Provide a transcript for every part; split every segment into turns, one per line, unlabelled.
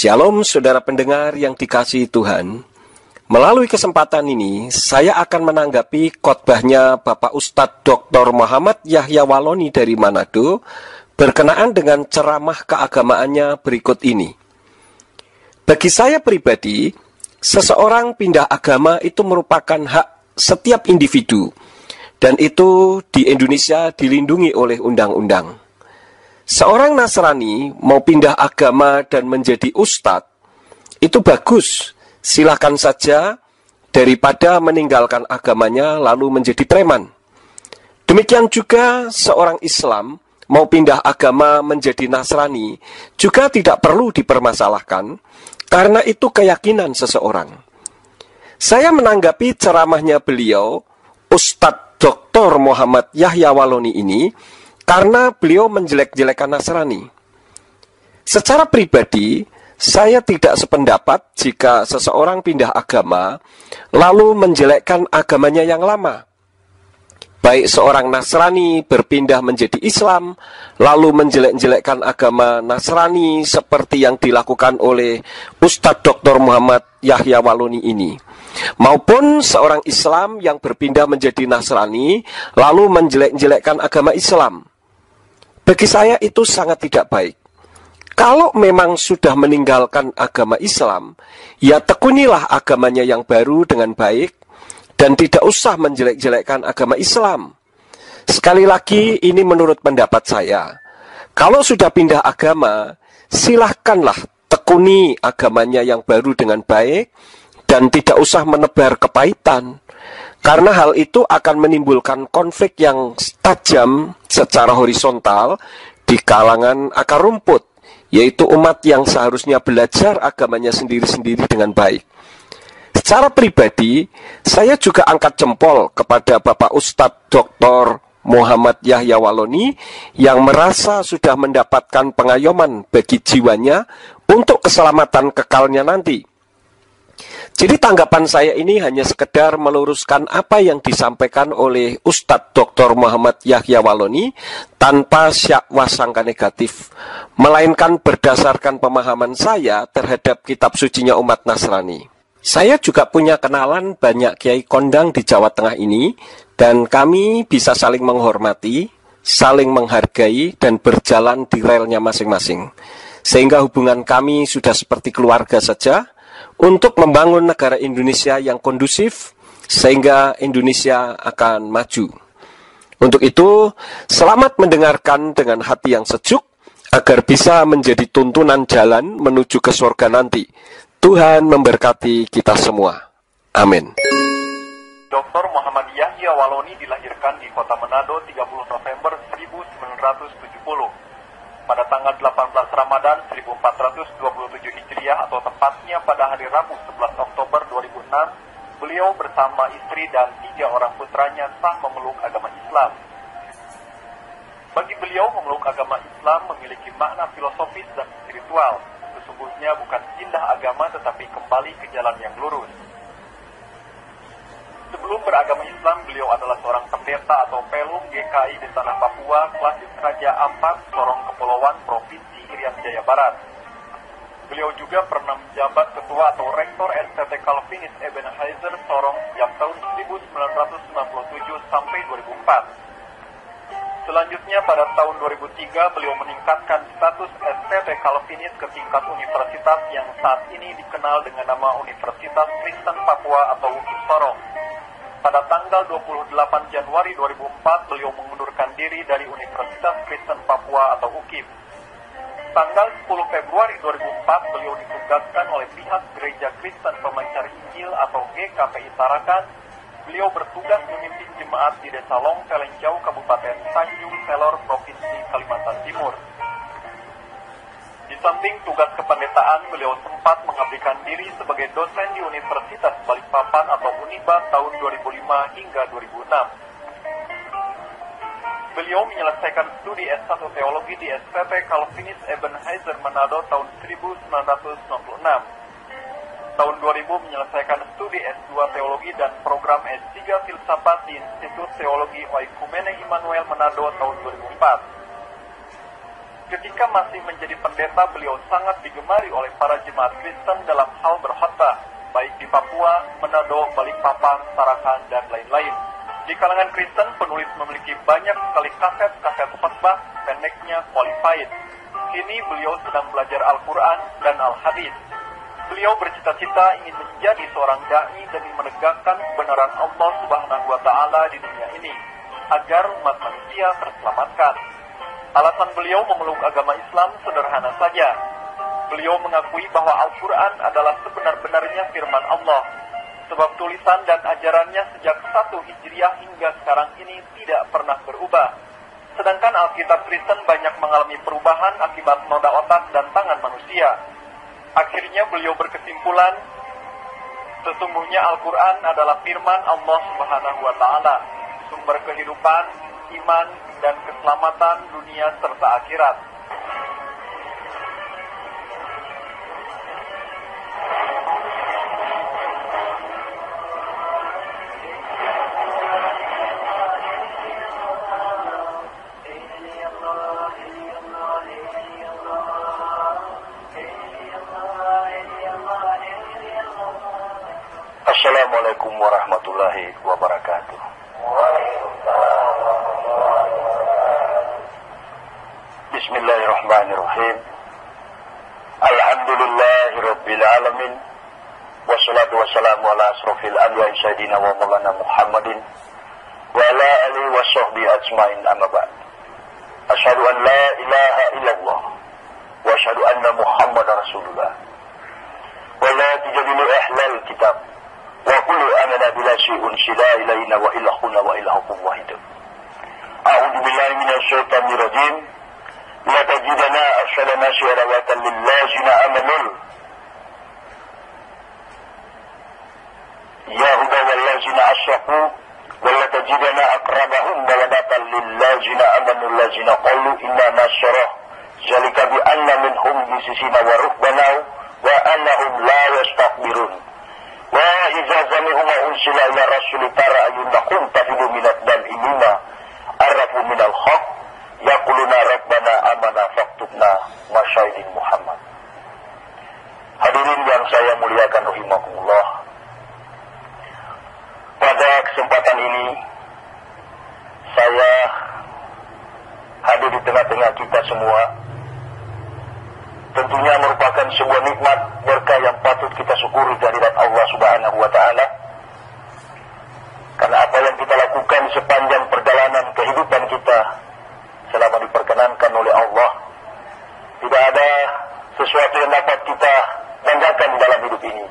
Shalom saudara pendengar yang dikasihi Tuhan. Melalui kesempatan ini, saya akan menanggapi khotbahnya Bapak Ustadz Dr. Muhammad Yahya Waloni dari Manado berkenaan dengan ceramah keagamaannya berikut ini. Bagi saya pribadi, seseorang pindah agama itu merupakan hak setiap individu, dan itu di Indonesia dilindungi oleh undang-undang. Seorang Nasrani mau pindah agama dan menjadi ustadz, itu bagus, silakan saja, daripada meninggalkan agamanya lalu menjadi preman. Demikian juga seorang Islam mau pindah agama menjadi Nasrani, juga tidak perlu dipermasalahkan, karena itu keyakinan seseorang. Saya menanggapi ceramahnya beliau, Ustadz Dr. Muhammad Yahya Waloni ini, karena beliau menjelek-jelekan Nasrani. Secara pribadi, saya tidak sependapat jika seseorang pindah agama, lalu menjelekkan agamanya yang lama. Baik seorang Nasrani berpindah menjadi Islam, lalu menjelek-jelekkan agama Nasrani seperti yang dilakukan oleh Ustadz Dr. Muhammad Yahya Waloni ini. Maupun seorang Islam yang berpindah menjadi Nasrani, lalu menjelek-jelekkan agama Islam. Bagi saya itu sangat tidak baik. Kalau memang sudah meninggalkan agama Islam, ya tekunilah agamanya yang baru dengan baik, dan tidak usah menjelek-jelekkan agama Islam. Sekali lagi, ini menurut pendapat saya. Kalau sudah pindah agama, silahkanlah tekuni agamanya yang baru dengan baik, dan tidak usah menebar kepahitan. Karena hal itu akan menimbulkan konflik yang tajam secara horizontal di kalangan akar rumput, yaitu umat yang seharusnya belajar agamanya sendiri-sendiri dengan baik. Secara pribadi, saya juga angkat jempol kepada Bapak Ustadz Dr. Muhammad Yahya Waloni yang merasa sudah mendapatkan pengayoman bagi jiwanya untuk keselamatan kekalnya nanti. Jadi tanggapan saya ini hanya sekedar meluruskan apa yang disampaikan oleh Ustadz Dr. Muhammad Yahya Waloni tanpa syakwa sangka negatif, melainkan berdasarkan pemahaman saya terhadap kitab sucinya umat Nasrani. Saya juga punya kenalan banyak kiai kondang di Jawa Tengah ini, dan kami bisa saling menghormati, saling menghargai, dan berjalan di relnya masing-masing. Sehingga hubungan kami sudah seperti keluarga saja, untuk membangun negara Indonesia yang kondusif, sehingga Indonesia akan maju. Untuk itu, selamat mendengarkan dengan hati yang sejuk, agar bisa menjadi tuntunan jalan menuju ke surga nanti. Tuhan memberkati kita semua. Amin.
Dr. Muhammad Yahya Waloni dilahirkan di kota Manado 30 November 1970. Pada tanggal 18 Ramadan 1427 Hijriah atau tepatnya pada hari Rabu 11 Oktober 2006, beliau bersama istri dan 3 orang putranya sah memeluk agama Islam. Bagi beliau, memeluk agama Islam memiliki makna filosofis dan spiritual. Sesungguhnya bukan pindah agama tetapi kembali ke jalan yang lurus. Sebelum beragama Islam, beliau adalah seorang pendeta atau pelum GKI di tanah Papua, Klasis Raja Ampat, Sorong Kepulauan, Provinsi Irian Jaya Barat. Beliau juga pernah menjabat ketua atau rektor STT Calvinis Ebenezer Sorong sejak tahun 1997 sampai 2004. Selanjutnya pada tahun 2003, beliau meningkatkan status STT Calvinis ke tingkat universitas yang saat ini dikenal dengan nama Universitas Kristen Papua atau UKIP Sorong. Pada tanggal 28 Januari 2004, beliau mengundurkan diri dari Universitas Kristen Papua atau UKIP. Tanggal 10 Februari 2004, beliau ditugaskan oleh pihak Gereja Kristen Pemancar Injil atau GKPI Tarakan. Beliau bertugas memimpin jemaat di Desa Long Telenjau, Kabupaten Tanjung Selor, Provinsi Kalimantan Timur. Di samping tugas kependetaan, beliau sempat mengabdikan diri sebagai dosen di Universitas Balikpapan atau Uniba tahun 2005 hingga 2006. Beliau menyelesaikan studi S1 Teologi di STT Calvinis Ebenezer Manado tahun 1996. Tahun 2000 menyelesaikan studi S2 Teologi dan program S3 Filsafat di Institut Teologi Oikumene Immanuel Manado tahun 2004. Ketika masih menjadi pendeta, beliau sangat digemari oleh para jemaat Kristen dalam hal berkhotbah, baik di Papua, Manado, Balikpapan, Tarakan, dan lain-lain. Di kalangan Kristen, penulis memiliki banyak sekali kaset-kaset khotbah, pendeknya qualified. Kini beliau sedang belajar Al-Quran dan Al-Hadis. Beliau bercita-cita ingin menjadi seorang dai demi menegakkan kebenaran Allah Subhanahu wa Ta'ala di dunia ini, agar umat manusia terselamatkan. Alasan beliau memeluk agama Islam sederhana saja. Beliau mengakui bahwa Al-Quran adalah sebenar-benarnya firman Allah, sebab tulisan dan ajarannya sejak 1 Hijriah hingga sekarang ini tidak pernah berubah. Sedangkan Alkitab Kristen banyak mengalami perubahan akibat noda otak dan tangan manusia. Akhirnya beliau berkesimpulan, sesungguhnya Al-Quran adalah firman Allah Subhanahu wa Ta'ala, sumber kehidupan, iman, dan keselamatan dunia serta akhirat.
Assalamualaikum warahmatullahi wabarakatuh. Bismillahirrahmanirrahim. Alhamdulillahi rabbil alamin. Wassalatu wassalamu ala asrofil anbiya'i sayyidina wa maulana Muhammadin wa ala alihi wa sahbihi ajmain, amma ba'd. Asyhadu an la ilaha illallah wa asyhadu anna Muhammadar Rasulullah. Wa la tujadilu ahlal kitab wa kullu amana bila syai'un sila ilaina wa ilahuna wa ilahukum wahidun. A'udzu billahi minasy syaithanir rajim. La tajidana ashala nasi rawatan lillazina amanul yahuda wallazina asyraku wa la tajidana aqrabahum mawaddatan lillazina amanul lazina qalu inna nasara zalika bi anna minhum bisisina wa ruhbanau wa annahum la yastakbirun. Wa idza zamihum unsila ila rasuli tara ayyunakum tafidu minat dan imima arafu minal haq yaquluna rabbana amana faktubna masyahidin Muhammad. Hadirin yang saya muliakan rahimakumullah, pada kesempatan ini saya hadir di tengah-tengah kita semua. Tentunya merupakan sebuah nikmat berkah yang patut kita syukuri kehadirat Allah Subhanahu wa Ta'ala. Karena apa yang kita lakukan sepanjang perjalanan kehidupan kita selama diperkenankan oleh Allah, tidak ada sesuatu yang dapat kita banggakan dalam hidup ini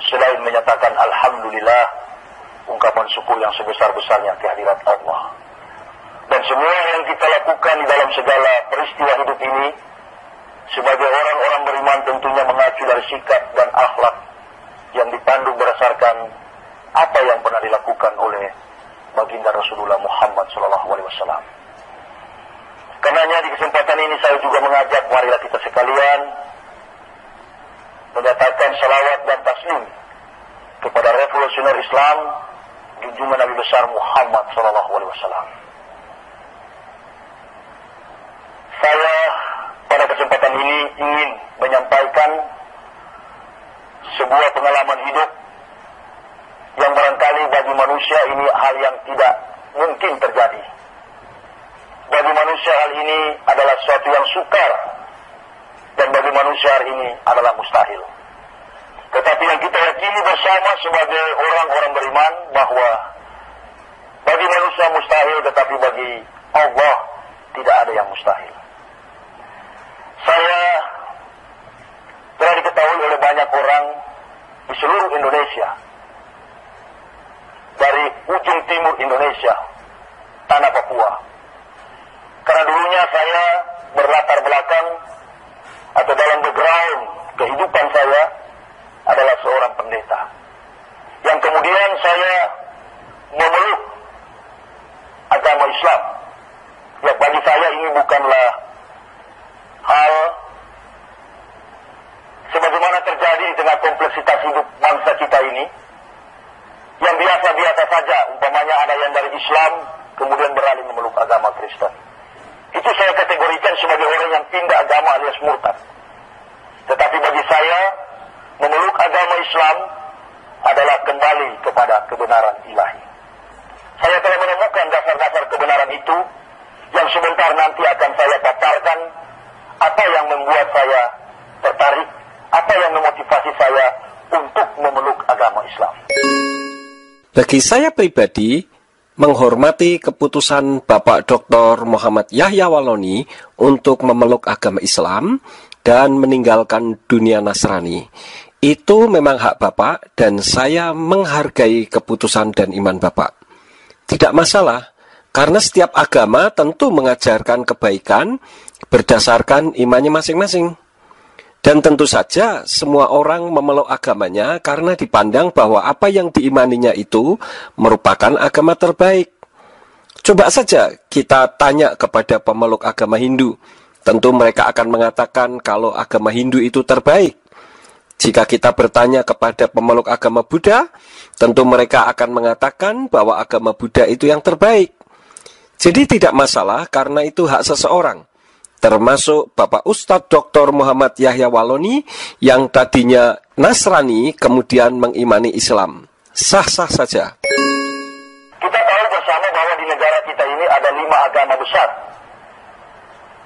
selain menyatakan alhamdulillah, ungkapan syukur yang sebesar-besarnya kehadirat Allah. Dan semua yang kita lakukan di dalam segala peristiwa hidup ini sebagai orang-orang beriman tentunya mengacu dari sikap dan akhlak yang dipandu berdasarkan apa yang pernah dilakukan oleh baginda Rasulullah Muhammad SAW. Karenanya di kesempatan ini saya juga mengajak marilah kita sekalian menyatakan salawat dan taslim kepada revolusioner Islam junjungan Nabi besar Muhammad SAW. Saya pada kesempatan ini ingin menyampaikan sebuah pengalaman hidup yang barangkali bagi manusia ini hal yang tidak mungkin terjadi. Bagi manusia hal ini adalah sesuatu yang sukar, dan bagi manusia hal ini adalah mustahil. Tetapi yang kita yakini bersama sebagai orang-orang beriman bahwa bagi manusia mustahil, tetapi bagi Allah tidak ada yang mustahil. Saya telah diketahui oleh banyak orang di seluruh Indonesia, dari ujung timur Indonesia, tanah Papua. Karena dulunya saya berlatar belakang atau dalam background kehidupan saya adalah seorang pendeta. Yang kemudian saya memeluk agama Islam. Ya, bagi saya ini bukanlah hal sebagaimana terjadi di tengah kompleksitas hidup bangsa kita ini, yang biasa-biasa saja, umpamanya ada yang dari Islam kemudian beralih memeluk agama Kristen. Itu saya kategorikan bukan sebagai orang yang pindah agama alias murtad. Tetapi bagi saya, memeluk agama Islam adalah kembali kepada kebenaran ilahi. Saya telah menemukan dasar-dasar kebenaran itu yang sebentar nanti akan saya paparkan. Apa yang membuat saya tertarik, apa yang memotivasi saya untuk memeluk agama Islam.
Bagi saya pribadi, menghormati keputusan Bapak Dr. Muhammad Yahya Waloni untuk memeluk agama Islam dan meninggalkan dunia Nasrani, itu memang hak Bapak dan saya menghargai keputusan dan iman Bapak. Tidak masalah, karena setiap agama tentu mengajarkan kebaikan berdasarkan imannya masing-masing. Dan tentu saja semua orang memeluk agamanya karena dipandang bahwa apa yang diimaninya itu merupakan agama terbaik. Coba saja kita tanya kepada pemeluk agama Hindu. Tentu mereka akan mengatakan kalau agama Hindu itu terbaik. Jika kita bertanya kepada pemeluk agama Buddha, tentu mereka akan mengatakan bahwa agama Buddha itu yang terbaik. Jadi tidak masalah karena itu hak seseorang. Termasuk Bapak Ustadz Dr. Muhammad Yahya Waloni yang tadinya Nasrani kemudian mengimani Islam. Sah-sah saja.
Kita tahu bersama bahwa di negara kita ini ada 5 agama besar.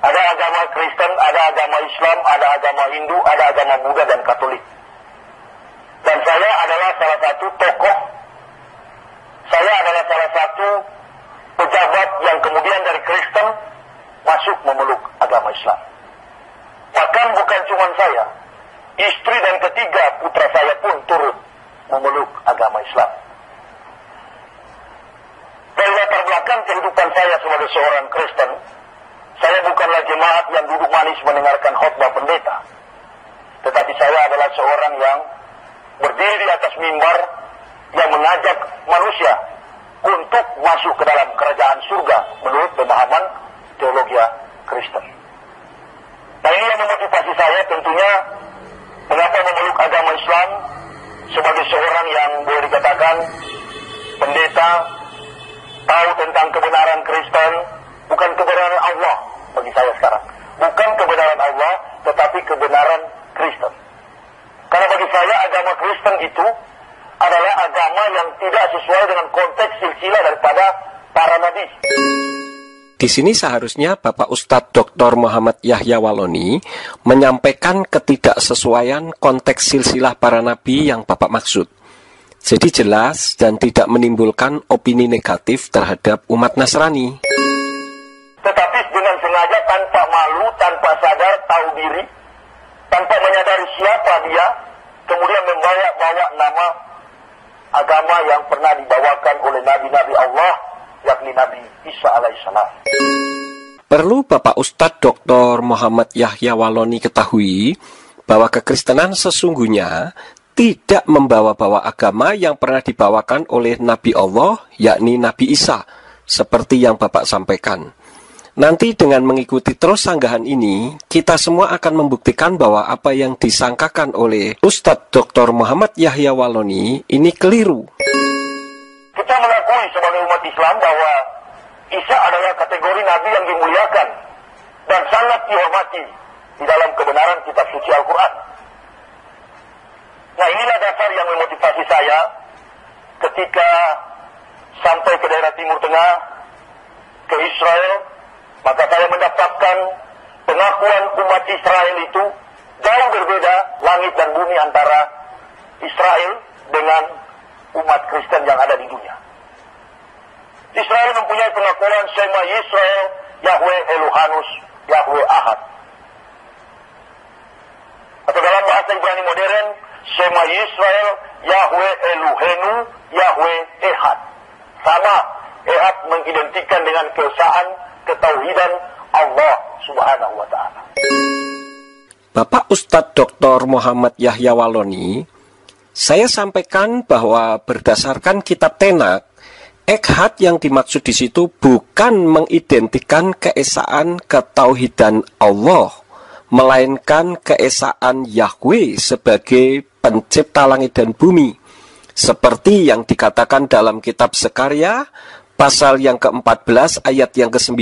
Ada agama Kristen, ada agama Islam, ada agama Hindu, ada agama Buddha dan Katolik. Dan saya adalah salah satu tokoh, saya adalah salah satu pejabat yang kemudian dari Kristen masuk memeluk agama Islam. Bahkan bukan cuma saya, istri dan ketiga putra saya pun turut memeluk agama Islam. Dari latar belakang kehidupan saya sebagai seorang Kristen, saya bukanlah jemaat yang duduk manis mendengarkan khotbah pendeta. Tetapi saya adalah seorang yang berdiri di atas mimbar yang mengajak manusia untuk masuk ke dalam kerajaan surga menurut pemahaman teologi Kristen. Nah, ini yang memotivasi saya tentunya mengapa memeluk agama Islam sebagai seorang yang boleh dikatakan pendeta, tahu tentang kebenaran Kristen, bukan kebenaran Allah bagi saya sekarang. Bukan kebenaran Allah, tetapi kebenaran Kristen. Karena bagi saya agama Kristen itu adalah agama yang tidak sesuai dengan konteks silsilah daripada para nabi.
Di sini seharusnya Bapak Ustadz Dr. Muhammad Yahya Waloni menyampaikan ketidaksesuaian konteks silsilah para nabi yang Bapak maksud. Jadi jelas dan tidak menimbulkan opini negatif terhadap umat Nasrani.
Tetapi dengan sengaja, tanpa malu, tanpa sadar, tahu diri, tanpa menyadari siapa dia, kemudian membawa nama agama yang pernah dibawakan oleh nabi-nabi Allah, yakni Nabi Isa alaihissalam.
Perlu Bapak Ustadz Dr. Muhammad Yahya Waloni ketahui bahwa kekristenan sesungguhnya tidak membawa-bawa agama yang pernah dibawakan oleh Nabi Allah, yakni Nabi Isa, seperti yang Bapak sampaikan. Nanti dengan mengikuti terus sanggahan ini, kita semua akan membuktikan bahwa apa yang disangkakan oleh Ustadz Dr. Muhammad Yahya Waloni ini keliru.
Kita mengakui sebagai umat Islam bahwa Isa adalah kategori Nabi yang dimuliakan dan sangat dihormati di dalam kebenaran kitab suci Al-Quran. Nah, inilah dasar yang memotivasi saya ketika sampai ke daerah Timur Tengah, ke Israel, maka saya mendapatkan pengakuan umat Israel itu jauh berbeda langit dan bumi antara Israel dengan umat Kristen yang ada di dunia. Israel mempunyai pengakuan Shema Yisrael, Yahweh Elohanus, Yahweh Ahad. Atau dalam bahasa Ibrani modern, Shema Yisrael, Yahweh Elohenu, Yahweh Ehad. Sama, Ehad mengidentikan dengan keesaan, ketauhidan Allah Subhanahu wa Ta'ala.
Bapak Ustadz Dr. Muhammad Yahya Waloni, saya sampaikan bahwa berdasarkan kitab Tenak, Echad yang dimaksud di situ bukan mengidentikan keesaan ketauhidan Allah, melainkan keesaan Yahweh sebagai pencipta langit dan bumi. Seperti yang dikatakan dalam kitab Zekaria pasal yang ke-14 ayat yang ke-9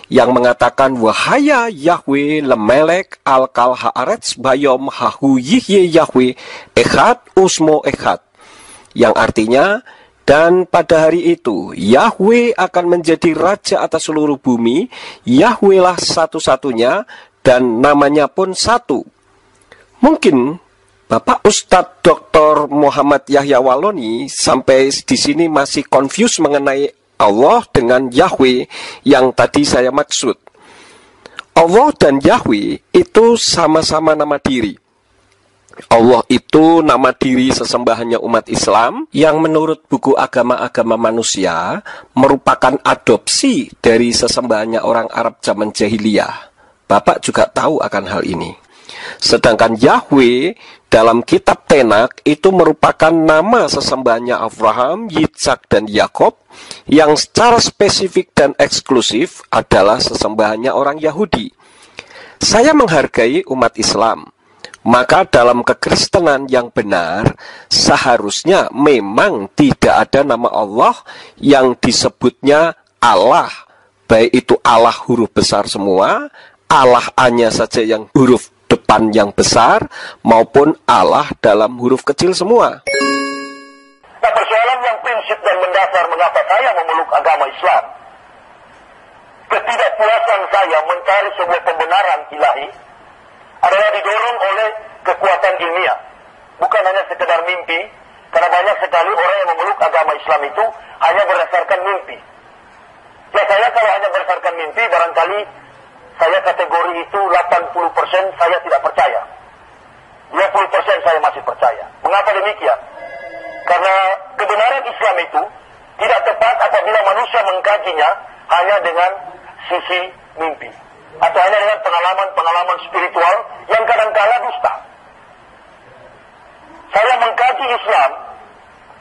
yang mengatakan wahaya Yahweh lemelek alkal haaretz bayom hahu yihye Yahweh echad usmo echad, yang artinya dan pada hari itu Yahweh akan menjadi raja atas seluruh bumi, Yahweh lah satu-satunya dan namanya pun satu. Mungkin Bapak Ustadz Dr. Muhammad Yahya Waloni sampai di sini masih confused mengenai Allah dengan Yahweh yang tadi saya maksud. Allah dan Yahweh itu sama-sama nama diri. Allah itu nama diri sesembahannya umat Islam yang menurut buku agama-agama manusia merupakan adopsi dari sesembahannya orang Arab zaman jahiliyah. Bapak juga tahu akan hal ini. Sedangkan Yahweh dalam kitab Tenak itu merupakan nama sesembahannya Abraham, Yitzhak, dan Yakob yang secara spesifik dan eksklusif adalah sesembahannya orang Yahudi. Saya menghargai umat Islam, maka dalam kekristenan yang benar seharusnya memang tidak ada nama Allah yang disebutnya Allah, baik itu Allah huruf besar semua, Allah hanya saja yang huruf depan yang besar, maupun Allah dalam huruf kecil semua.
Nah, persoalan yang prinsip dan mendasar mengapa saya memeluk agama Islam, ketidakpuasan saya mencari sebuah pembenaran ilahi adalah didorong oleh kekuatan ilmiah, bukan hanya sekedar mimpi, karena banyak sekali orang yang memeluk agama Islam itu hanya berdasarkan mimpi. Ya, saya kalau hanya berdasarkan mimpi, barangkali saya kategori itu 80% saya tidak percaya. 20% saya masih percaya. Mengapa demikian? Karena kebenaran Islam itu tidak tepat apabila manusia mengkajinya hanya dengan sisi mimpi. Atau hanya dengan pengalaman-pengalaman spiritual yang kadang-kala dusta. Saya mengkaji Islam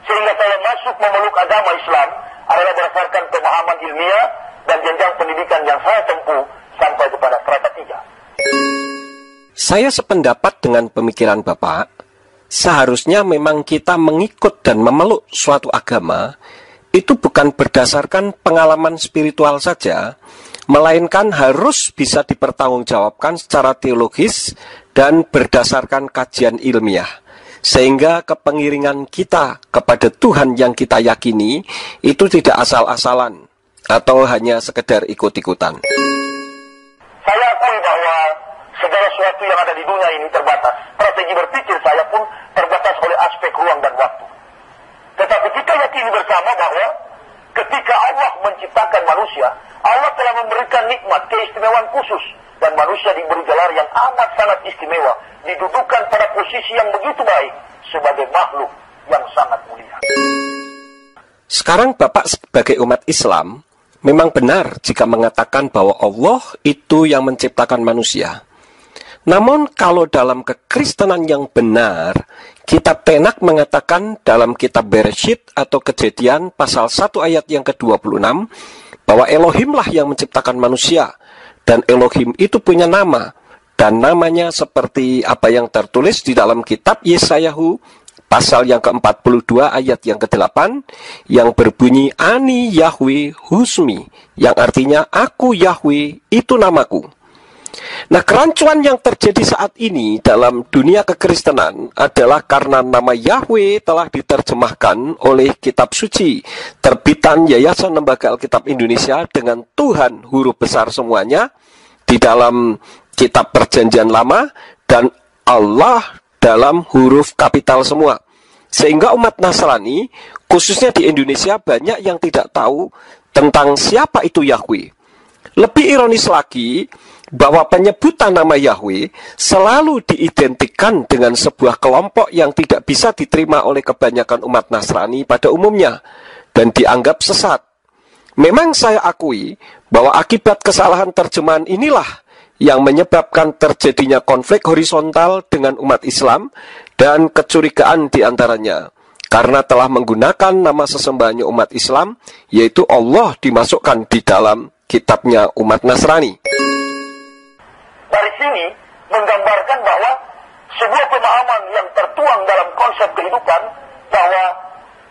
sehingga saya masuk memeluk agama Islam adalah berdasarkan pemahaman ilmiah dan jenjang pendidikan yang saya tempuh sampai kepada strata 3.
Saya sependapat dengan pemikiran Bapak. Seharusnya memang kita mengikut dan memeluk suatu agama itu bukan berdasarkan pengalaman spiritual saja, melainkan harus bisa dipertanggungjawabkan secara teologis dan berdasarkan kajian ilmiah. Sehingga kepengiringan kita kepada Tuhan yang kita yakini itu tidak asal-asalan atau hanya sekedar ikut-ikutan.
Saya akui bahwa segala sesuatu yang ada di dunia ini terbatas. Strategi berpikir saya pun terbatas oleh aspek ruang dan waktu. Tetapi kita yakini bersama bahwa ketika Allah menciptakan manusia, Allah telah memberikan nikmat, keistimewaan khusus. Dan manusia diberi gelar yang amat sangat istimewa, didudukan pada posisi yang begitu baik sebagai makhluk yang sangat mulia.
Sekarang Bapak sebagai umat Islam memang benar jika mengatakan bahwa Allah itu yang menciptakan manusia. Namun kalau dalam kekristenan yang benar, kitab Tenak mengatakan dalam kitab Bereshit atau Kejadian pasal 1 ayat yang ke-26 bahwa Elohim lah yang menciptakan manusia. Dan Elohim itu punya nama, dan namanya seperti apa yang tertulis di dalam kitab Yesayahu pasal yang ke-42 ayat yang ke-8 yang berbunyi Ani Yahweh Husmi, yang artinya aku Yahweh itu namaku. Nah, kerancuan yang terjadi saat ini dalam dunia kekristenan adalah karena nama Yahweh telah diterjemahkan oleh kitab suci terbitan Yayasan Lembaga Alkitab Indonesia dengan Tuhan huruf besar semuanya di dalam kitab Perjanjian Lama dan Allah dalam huruf kapital semua. Sehingga umat Nasrani, khususnya di Indonesia, banyak yang tidak tahu tentang siapa itu Yahweh. Lebih ironis lagi, bahwa penyebutan nama Yahweh selalu diidentikan dengan sebuah kelompok yang tidak bisa diterima oleh kebanyakan umat Nasrani pada umumnya, dan dianggap sesat. Memang saya akui bahwa akibat kesalahan terjemahan inilah yang menyebabkan terjadinya konflik horizontal dengan umat Islam dan kecurigaan di antaranya, karena telah menggunakan nama sesembahannya umat Islam, yaitu Allah dimasukkan di dalam kitabnya umat Nasrani.
Dari sini menggambarkan bahwa sebuah pemahaman yang tertuang dalam konsep kehidupan bahwa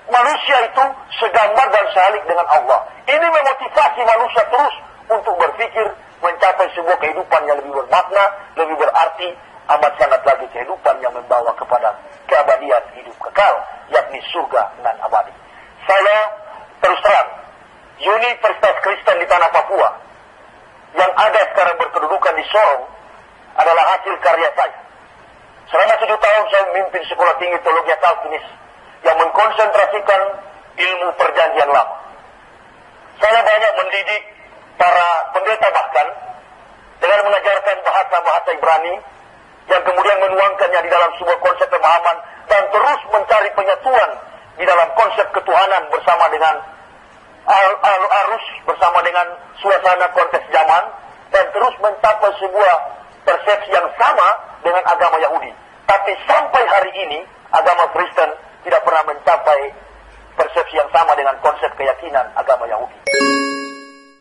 manusia itu segambar dan sehalik dengan Allah. Ini memotivasi manusia terus untuk berpikir mencapai sebuah kehidupan yang lebih bermakna, lebih berarti, amat sangat lagi kehidupan yang membawa kepada keabadian hidup kekal, yakni surga nan abadi. Saya terus terang, Universitas Kristen di Tanah Papua yang ada sekarang berkedudukan di Sorong adalah hasil karya saya. Selama 7 tahun saya memimpin Sekolah Tinggi Teologi Kalvinis yang mengkonsentrasikan ilmu perjanjian lama. Saya banyak mendidik para pendeta bahkan dengan mengajarkan bahasa-bahasa Ibrani yang kemudian menuangkannya di dalam sebuah konsep pemahaman dan terus mencari penyatuan di dalam konsep ketuhanan bersama dengan arus, bersama dengan suasana konteks zaman, dan terus mencapai sebuah persepsi yang sama dengan agama Yahudi. Tapi sampai hari ini agama Kristen tidak pernah mencapai persepsi yang sama dengan konsep keyakinan agama Yahudi.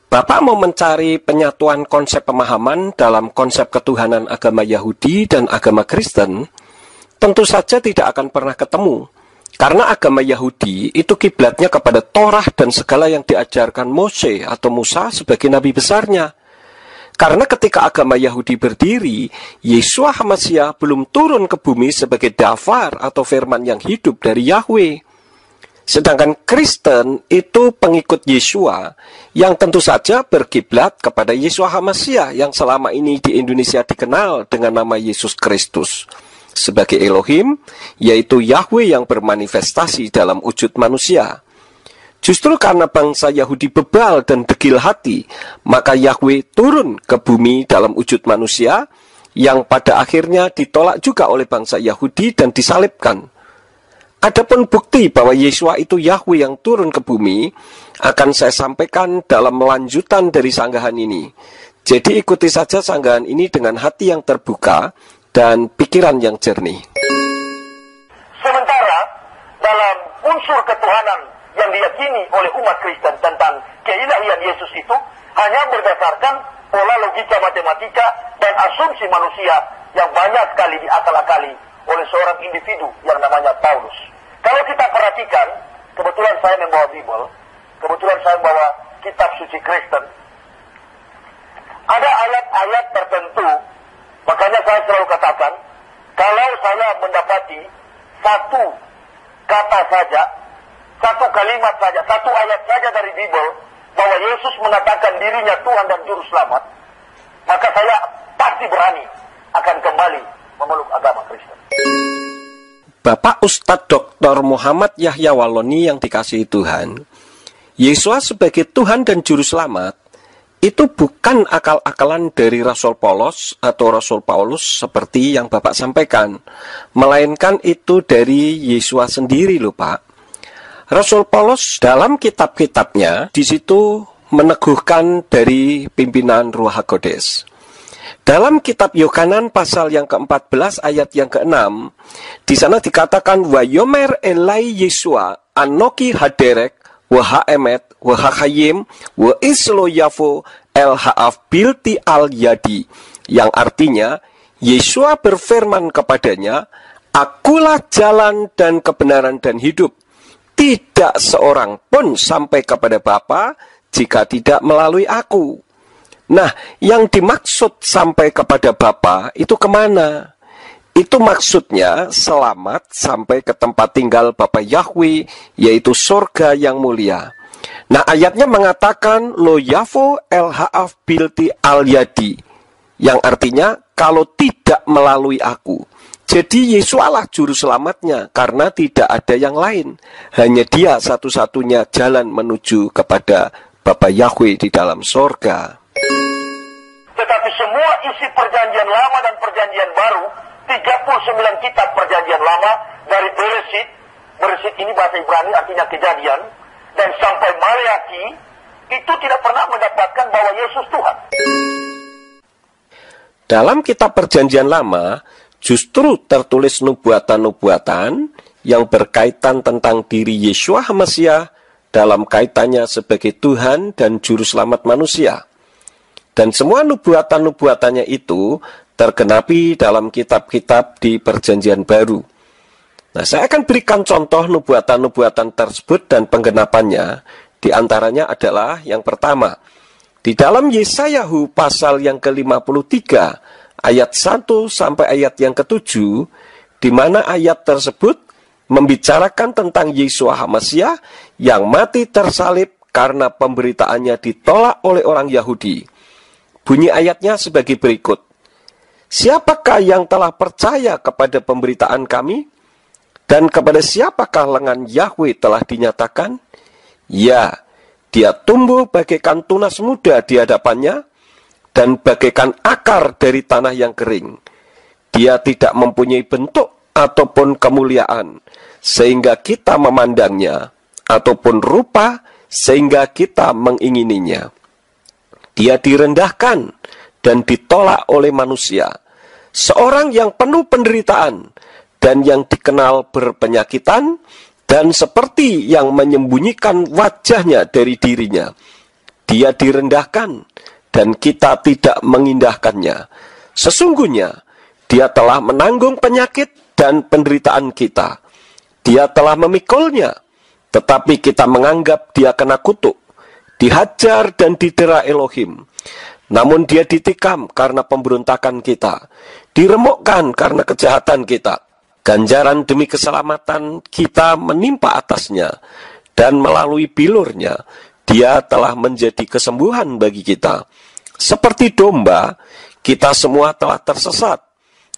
Bapak mau mencari penyatuan konsep pemahaman dalam konsep ketuhanan agama Yahudi dan agama Kristen, tentu saja tidak akan pernah ketemu. Karena agama Yahudi itu kiblatnya kepada Torah dan segala yang diajarkan Mose atau Musa sebagai nabi besarnya. Karena ketika agama Yahudi berdiri, Yeshua HaMashiach belum turun ke bumi sebagai dafar atau firman yang hidup dari Yahweh. Sedangkan Kristen itu pengikut Yeshua yang tentu saja berkiblat kepada Yeshua HaMashiach yang selama ini di Indonesia dikenal dengan nama Yesus Kristus sebagai Elohim, yaitu Yahweh yang bermanifestasi dalam wujud manusia. Justru karena bangsa Yahudi bebal dan degil hati, maka Yahweh turun ke bumi dalam wujud manusia yang pada akhirnya ditolak juga oleh bangsa Yahudi dan disalibkan. Adapun bukti bahwa Yeshua itu Yahweh yang turun ke bumi akan saya sampaikan dalam lanjutan dari sanggahan ini. Jadi ikuti saja sanggahan ini dengan hati yang terbuka dan pikiran yang jernih.
Sementara dalam unsur ketuhanan yang diyakini oleh umat Kristen tentang keilahian Yesus itu hanya berdasarkan pola logika matematika dan asumsi manusia yang banyak sekali diakal-akali oleh seorang individu yang namanya Paulus. Kalau kita perhatikan, kebetulan saya membawa Bible, kebetulan saya membawa kitab suci Kristen, ada ayat-ayat tertentu, makanya saya selalu katakan, kalau saya mendapati satu kata saja, satu kalimat saja, satu ayat saja dari Bible, bahwa Yesus mengatakan dirinya Tuhan dan Juru Selamat, maka saya pasti berani akan kembali memeluk agama Kristen.
Bapak Ustadz Dr. Muhammad Yahya Waloni yang dikasihi Tuhan, Yesus sebagai Tuhan dan Juru Selamat itu bukan akal-akalan dari Rasul Paulus atau Rasul Paulus seperti yang Bapak sampaikan, melainkan itu dari Yesus sendiri loh Pak. Rasul Paulus dalam kitab-kitabnya di situ meneguhkan dari pimpinan Ruach HaKodes. Dalam kitab Yohanan pasal yang ke-14 ayat yang ke-6, di sana dikatakan wa yomer elai Yeshua anoki haderek wa haemet wa hakayim wa islo yafo el haaf bilti al yadi, yang artinya Yeshua berfirman kepadanya, akulah jalan dan kebenaran dan hidup. Tidak seorang pun sampai kepada Bapa jika tidak melalui aku. Nah, yang dimaksud sampai kepada Bapa itu kemana? Itu maksudnya selamat sampai ke tempat tinggal Bapa Yahweh, yaitu surga yang mulia. Nah, ayatnya mengatakan lo yafo el haaf bilti al yadi, yang artinya kalau tidak melalui aku. Jadi Yesualah juru selamatnya, karena tidak ada yang lain. Hanya Dia satu-satunya jalan menuju kepada Bapa Yahweh di dalam surga.
Tetapi semua isi perjanjian lama dan perjanjian baru, 39 kitab perjanjian lama, dari Beresit ini bahasa Ibrani artinya kejadian, dan sampai Maleaki, itu tidak pernah mendapatkan bahwa Yesus Tuhan.
Dalam kitab perjanjian lama, justru tertulis nubuatan-nubuatan yang berkaitan tentang diri Yeshua HaMashiach dalam kaitannya sebagai Tuhan dan Juru Selamat manusia. Dan semua nubuatan-nubuatannya itu tergenapi dalam kitab-kitab di Perjanjian Baru. Nah, saya akan berikan contoh nubuatan-nubuatan tersebut dan penggenapannya. Di antaranya adalah yang pertama, di dalam Yesayahu pasal yang ke-53 ayat 1 sampai ayat yang ke-7, di mana ayat tersebut membicarakan tentang Yeshua HaMasiah yang mati tersalib karena pemberitaannya ditolak oleh orang Yahudi. Bunyi ayatnya sebagai berikut. Siapakah yang telah percaya kepada pemberitaan kami? Dan kepada siapakah lengan Yahweh telah dinyatakan? Ya, dia tumbuh bagaikan tunas muda di hadapannya, dan bagaikan akar dari tanah yang kering. Dia tidak mempunyai bentuk ataupun kemuliaan, sehingga kita memandangnya, ataupun rupa, sehingga kita mengingininya. Dia direndahkan dan ditolak oleh manusia, seorang yang penuh penderitaan, dan yang dikenal berpenyakitan, dan seperti yang menyembunyikan wajahnya dari dirinya. Dia direndahkan, dan kita tidak mengindahkannya. Sesungguhnya, dia telah menanggung penyakit dan penderitaan kita. Dia telah memikulnya, tetapi kita menganggap dia kena kutuk, dihajar dan didera Elohim. Namun dia ditikam karena pemberontakan kita, diremukkan karena kejahatan kita. Ganjaran demi keselamatan kita menimpa atasnya, dan melalui bilurnya dia telah menjadi kesembuhan bagi kita. Seperti domba, kita semua telah tersesat.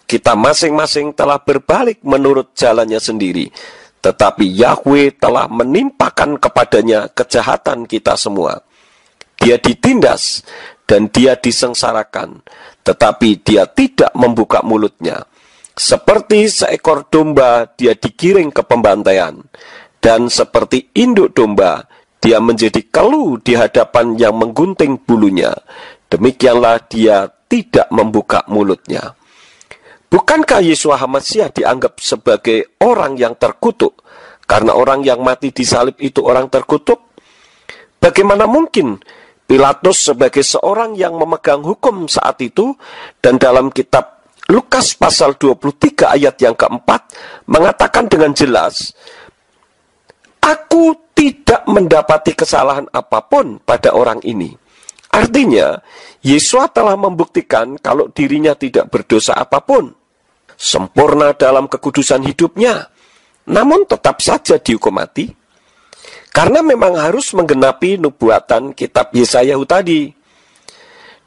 Kita masing-masing telah berbalik menurut jalannya sendiri. Tetapi Yahweh telah menimpakan kepadanya kejahatan kita semua. Dia ditindas dan dia disengsarakan, tetapi dia tidak membuka mulutnya. Seperti seekor domba dia digiring ke pembantaian, dan seperti induk domba dia menjadi keluh di hadapan yang menggunting bulunya. Demikianlah dia tidak membuka mulutnya. Bukankah Yeshua HaMasiah dianggap sebagai orang yang terkutuk? Karena orang yang mati di salib itu orang terkutuk? Bagaimana mungkin Pilatus sebagai seorang yang memegang hukum saat itu, dan dalam kitab Lukas pasal 23 ayat yang keempat mengatakan dengan jelas, "Aku tidak mendapati kesalahan apapun pada orang ini." Artinya, Yeshua telah membuktikan kalau dirinya tidak berdosa apapun, sempurna dalam kekudusan hidupnya, namun tetap saja dihukum mati, karena memang harus menggenapi nubuatan kitab Yesayahu tadi.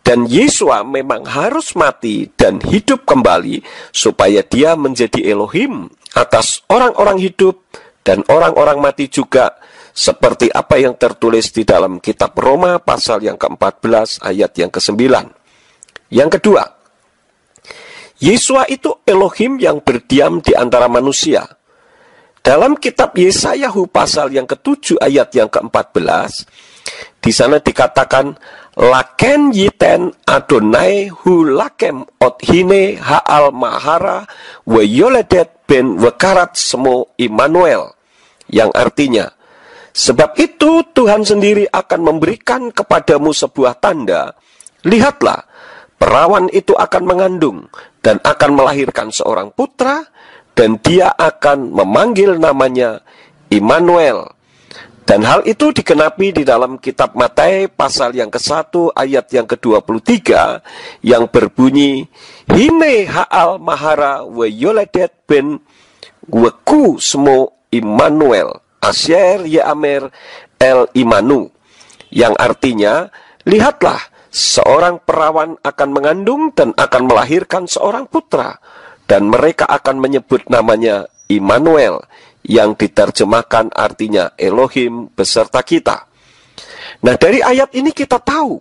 Dan Yeshua memang harus mati dan hidup kembali supaya dia menjadi Elohim atas orang-orang hidup dan orang-orang mati juga, seperti apa yang tertulis di dalam kitab Roma pasal yang ke-14 ayat yang ke-9. Yang kedua, Yeshua itu Elohim yang berdiam di antara manusia. Dalam kitab Yesayahu pasal yang ke-7 ayat yang ke-14, di sana dikatakan, "Laken yiten Adonai hu lakem ot hine ha'al mahara wa yoledet ben wekarat semo Immanuel." Yang artinya, sebab itu Tuhan sendiri akan memberikan kepadamu sebuah tanda. Lihatlah, perawan itu akan mengandung dan akan melahirkan seorang putra, dan dia akan memanggil namanya Immanuel. Dan hal itu digenapi di dalam kitab Matius pasal yang ke-1 ayat yang ke-23 yang berbunyi, "Hine ha'al mahara wa yoledet ben weku semo Immanuel asyer yeamer el Imanu." Yang artinya, lihatlah, seorang perawan akan mengandung dan akan melahirkan seorang putra, dan mereka akan menyebut namanya Immanuel, yang diterjemahkan artinya Elohim beserta kita. Nah, dari ayat ini kita tahu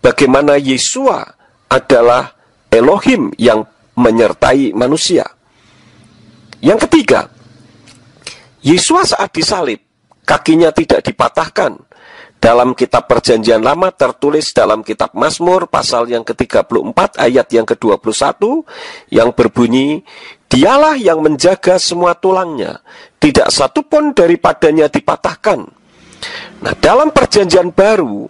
bagaimana Yeshua adalah Elohim yang menyertai manusia. Yang ketiga, Yeshua saat disalib, kakinya tidak dipatahkan. Dalam kitab Perjanjian Lama tertulis dalam kitab Mazmur pasal yang ke-34 ayat yang ke-21 yang berbunyi, "Dialah yang menjaga semua tulangnya, tidak satu pun daripadanya dipatahkan." Nah, dalam Perjanjian Baru,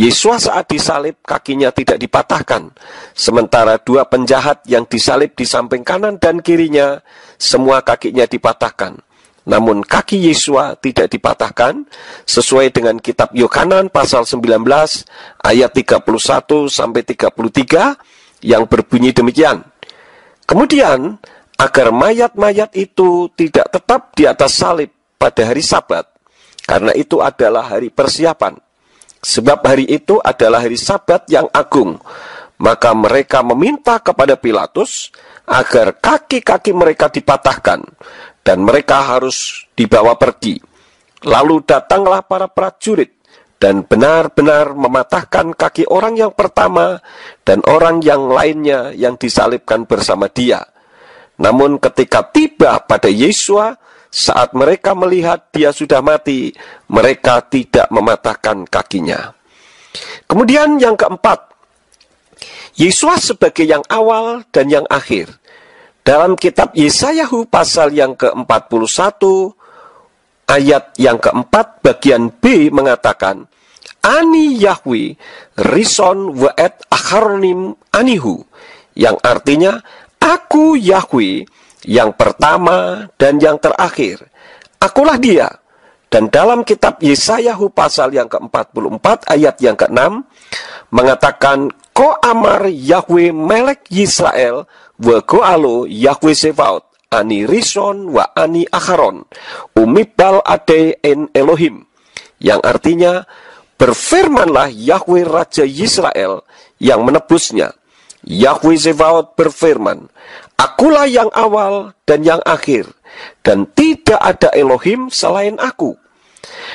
Yesus saat disalib kakinya tidak dipatahkan, sementara dua penjahat yang disalib di samping kanan dan kirinya, semua kakinya dipatahkan. Namun kaki Yesus tidak dipatahkan, sesuai dengan kitab Yohanan pasal 19 ayat 31 sampai 33 yang berbunyi demikian. Kemudian, agar mayat-mayat itu tidak tetap di atas salib pada hari Sabat, karena itu adalah hari persiapan. Sebab hari itu adalah hari Sabat yang agung. Maka mereka meminta kepada Pilatus agar kaki-kaki mereka dipatahkan dan mereka harus dibawa pergi. Lalu datanglah para prajurit dan benar-benar mematahkan kaki orang yang pertama dan orang yang lainnya yang disalibkan bersama dia. Namun ketika tiba pada Yesus, saat mereka melihat dia sudah mati, mereka tidak mematahkan kakinya. Kemudian yang keempat, Yesus sebagai yang awal dan yang akhir. Dalam kitab Yesayahu pasal yang ke-41, ayat yang keempat bagian B mengatakan, Ani Yahweh Rison Wa'et Acharonim Anihu, yang artinya, Aku Yahweh, yang pertama dan yang terakhir. Akulah dia. Dan dalam kitab Yesayahu pasal yang ke-44 ayat yang ke-6 mengatakan, Ko amar Yahweh melek Yisrael wa go'alo Yahweh Sevaot ani Rison wa ani Acharon umibal ade en Elohim, yang artinya, berfirmanlah Yahweh Raja Yisrael yang menebusnya. Yahweh Sevaot berfirman, Akulah yang awal dan yang akhir, dan tidak ada Elohim selain aku.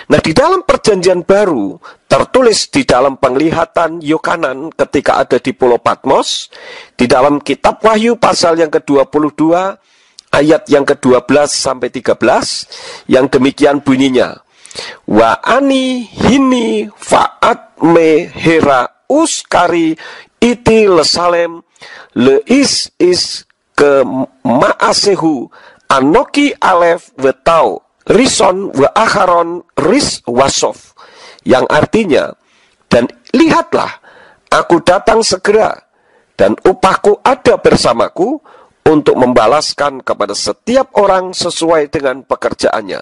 Nah, di dalam perjanjian baru, tertulis di dalam penglihatan Yohanan ketika ada di Pulau Patmos, di dalam kitab Wahyu pasal yang ke-22, ayat yang ke-12 sampai 13, yang demikian bunyinya, Wa ani hini fa'at me hera uskari iti lesalem le is ke ma'asehu anoki alef wetau rison wa acharon ris wasof, yang artinya, dan lihatlah aku datang segera dan upahku ada bersamaku untuk membalaskan kepada setiap orang sesuai dengan pekerjaannya.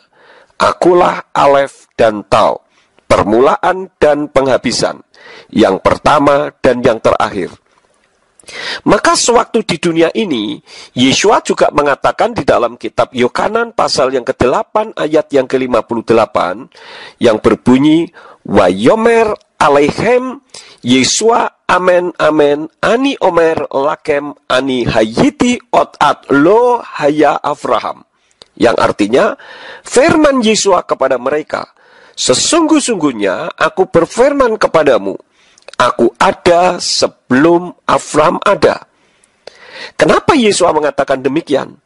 Akulah alef dan tau, permulaan dan penghabisan, yang pertama dan yang terakhir. Maka sewaktu di dunia ini, Yesus juga mengatakan di dalam kitab Yohanan pasal yang ke-8 ayat yang ke-58 yang berbunyi, Wa yomer aleichem Yesua amen amen ani omer lakem ani hayiti otat lo haya Abraham, yang artinya, firman Yesus kepada mereka, sesungguh-sungguhnya aku berfirman kepadamu, aku ada sebelum Abraham ada. Kenapa Yesus mengatakan demikian?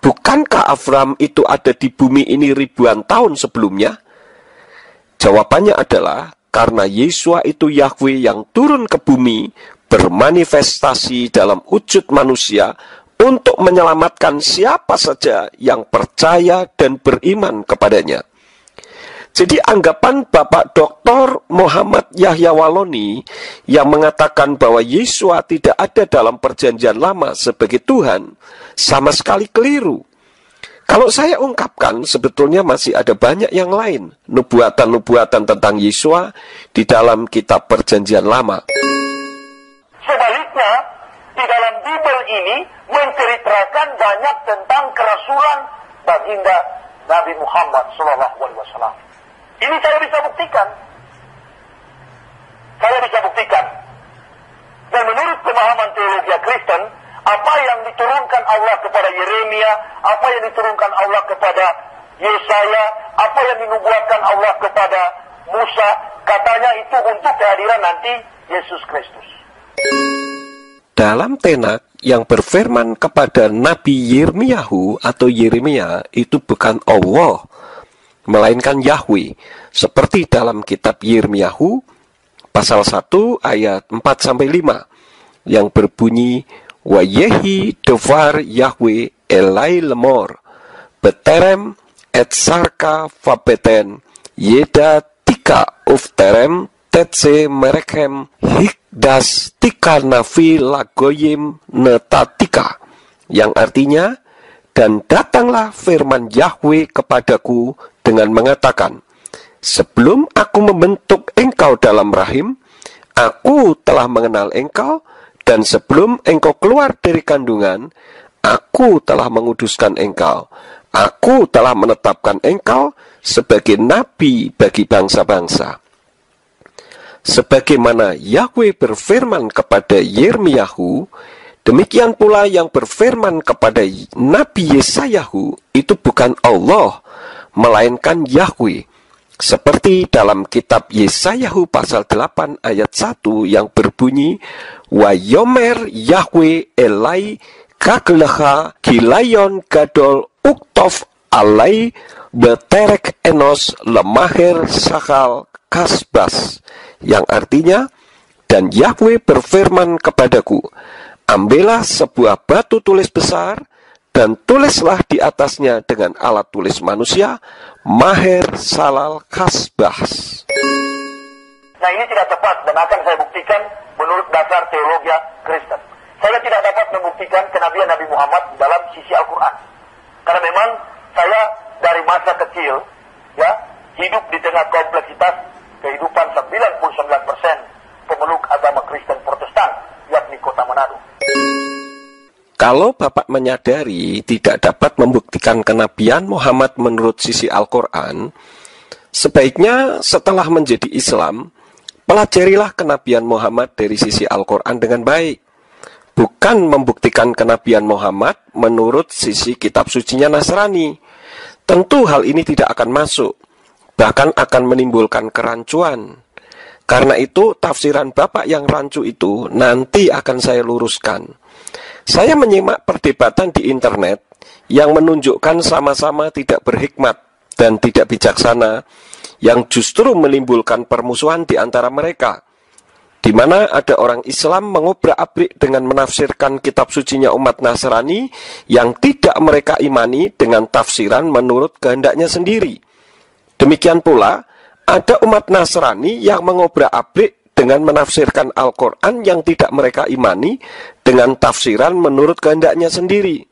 Bukankah Abraham itu ada di bumi ini ribuan tahun sebelumnya? Jawabannya adalah, karena Yesus itu Yahweh yang turun ke bumi, bermanifestasi dalam wujud manusia, untuk menyelamatkan siapa saja yang percaya dan beriman kepadanya. Jadi anggapan Bapak Dr. Muhammad Yahya Waloni yang mengatakan bahwa Yesus tidak ada dalam perjanjian lama sebagai Tuhan sama sekali keliru. Kalau saya ungkapkan, sebetulnya masih ada banyak yang lain, nubuatan-nubuatan tentang Yesus di dalam kitab perjanjian lama.
Sebaliknya, di dalam Bible ini menceritakan banyak tentang kerasulan baginda Nabi Muhammad SAW. Ini saya bisa buktikan. Dan menurut pemahaman teologi Kristen, apa yang diturunkan Allah kepada Yeremia, apa yang diturunkan Allah kepada Yesaya, apa yang dinubuatkan Allah kepada Musa, katanya itu untuk kehadiran nanti Yesus Kristus.
Dalam Tenak yang berfirman kepada Nabi Yirmiyahu atau Yeremia itu bukan Allah, melainkan Yahweh, seperti dalam kitab Yirmiyahu pasal 1 ayat 4-5 yang berbunyi, Wa yehi devar Yahweh elai lemor beterem et sarka fabeten yeda tika ufterem Tetse merekem hikdas tika nafi lagoyim netatika, yang artinya, dan datanglah firman Yahweh kepadaku dengan mengatakan, sebelum aku membentuk engkau dalam rahim, aku telah mengenal engkau, dan sebelum engkau keluar dari kandungan, aku telah menguduskan engkau. Aku telah menetapkan engkau sebagai nabi bagi bangsa-bangsa. Sebagaimana Yahweh berfirman kepada Yeremiyahu, demikian pula yang berfirman kepada Nabi Yesayahu itu bukan Allah, melainkan Yahweh. Seperti dalam kitab Yesayahu pasal 8 ayat 1 yang berbunyi, Wa yomer Yahweh elai kagleha gilayon gadol uktof alai beterek enos lemahir sakal kasbas, yang artinya, dan Yahweh berfirman kepadaku, ambillah sebuah batu tulis besar dan tulislah di atasnya dengan alat tulis manusia, mahir salal kasbas.
Nah, ini tidak tepat dan akan saya buktikan menurut dasar teologi Kristen. Saya tidak dapat membuktikan kenabian Nabi Muhammad dalam sisi Al-Quran. Karena memang saya dari masa kecil ya hidup di tengah kompleksitas kehidupan 99% pemeluk agama Kristen Protestan, yakni kota Manado.
Kalau Bapak menyadari tidak dapat membuktikan kenabian Muhammad menurut sisi Al-Quran, sebaiknya setelah menjadi Islam, pelajarilah kenabian Muhammad dari sisi Al-Quran dengan baik. Bukan membuktikan kenabian Muhammad menurut sisi kitab sucinya Nasrani. Tentu hal ini tidak akan masuk, bahkan akan menimbulkan kerancuan. Karena itu tafsiran Bapak yang rancu itu nanti akan saya luruskan. Saya menyimak perdebatan di internet yang menunjukkan sama-sama tidak berhikmat dan tidak bijaksana, yang justru menimbulkan permusuhan di antara mereka, di mana ada orang Islam mengobrak-abrik dengan menafsirkan kitab sucinya umat Nasrani yang tidak mereka imani dengan tafsiran menurut kehendaknya sendiri. Demikian pula, ada umat Nasrani yang mengobrak-abrik dengan menafsirkan Al-Quran yang tidak mereka imani dengan tafsiran menurut kehendaknya sendiri.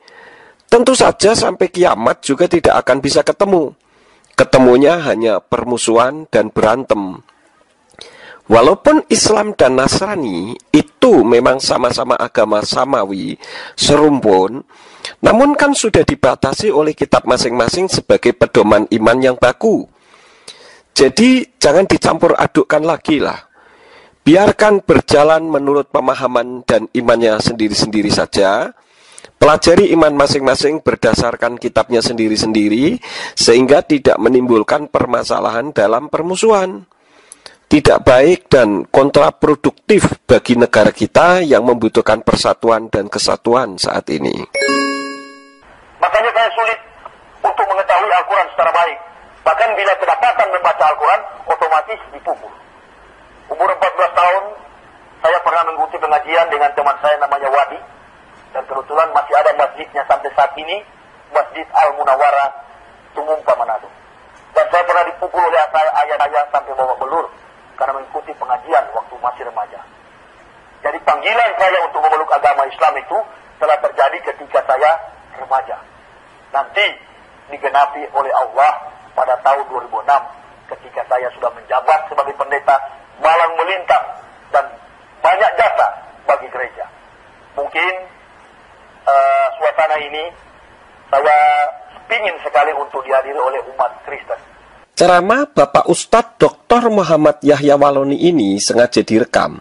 Tentu saja sampai kiamat juga tidak akan bisa ketemu. Ketemunya hanya permusuhan dan berantem. Walaupun Islam dan Nasrani itu memang sama-sama agama samawi, serumpun, namun kan sudah dibatasi oleh kitab masing-masing sebagai pedoman iman yang baku. Jadi jangan dicampur adukkan lagi lah. Biarkan berjalan menurut pemahaman dan imannya sendiri-sendiri saja. Pelajari iman masing-masing berdasarkan kitabnya sendiri-sendiri, sehingga tidak menimbulkan permasalahan dalam permusuhan. Tidak baik dan kontraproduktif bagi negara kita yang membutuhkan persatuan dan kesatuan saat ini.
Makanya saya sulit untuk mengetahui Al-Quran secara baik. Bahkan bila kedapatan membaca Al-Quran, otomatis dipukul. Umur 14 tahun, saya pernah mengikuti pengajian dengan teman saya namanya Wadi. Dan kebetulan masih ada masjidnya sampai saat ini, Masjid Al-Munawwarah, Tumumpa, Manado. Dan saya pernah dipukul oleh ayah-ayah sampai bawa belur karena mengikuti pengajian waktu masih remaja. Jadi panggilan saya untuk memeluk agama Islam itu telah terjadi ketika saya remaja. Nanti digenapi oleh Allah pada tahun 2006 ketika saya sudah menjabat sebagai pendeta malang melintang dan banyak jasa bagi gereja. Mungkin suasana ini saya ingin sekali untuk dihadiri oleh umat Kristen.
Ceramah Bapak Ustadz Dr. Muhammad Yahya Waloni ini sengaja direkam.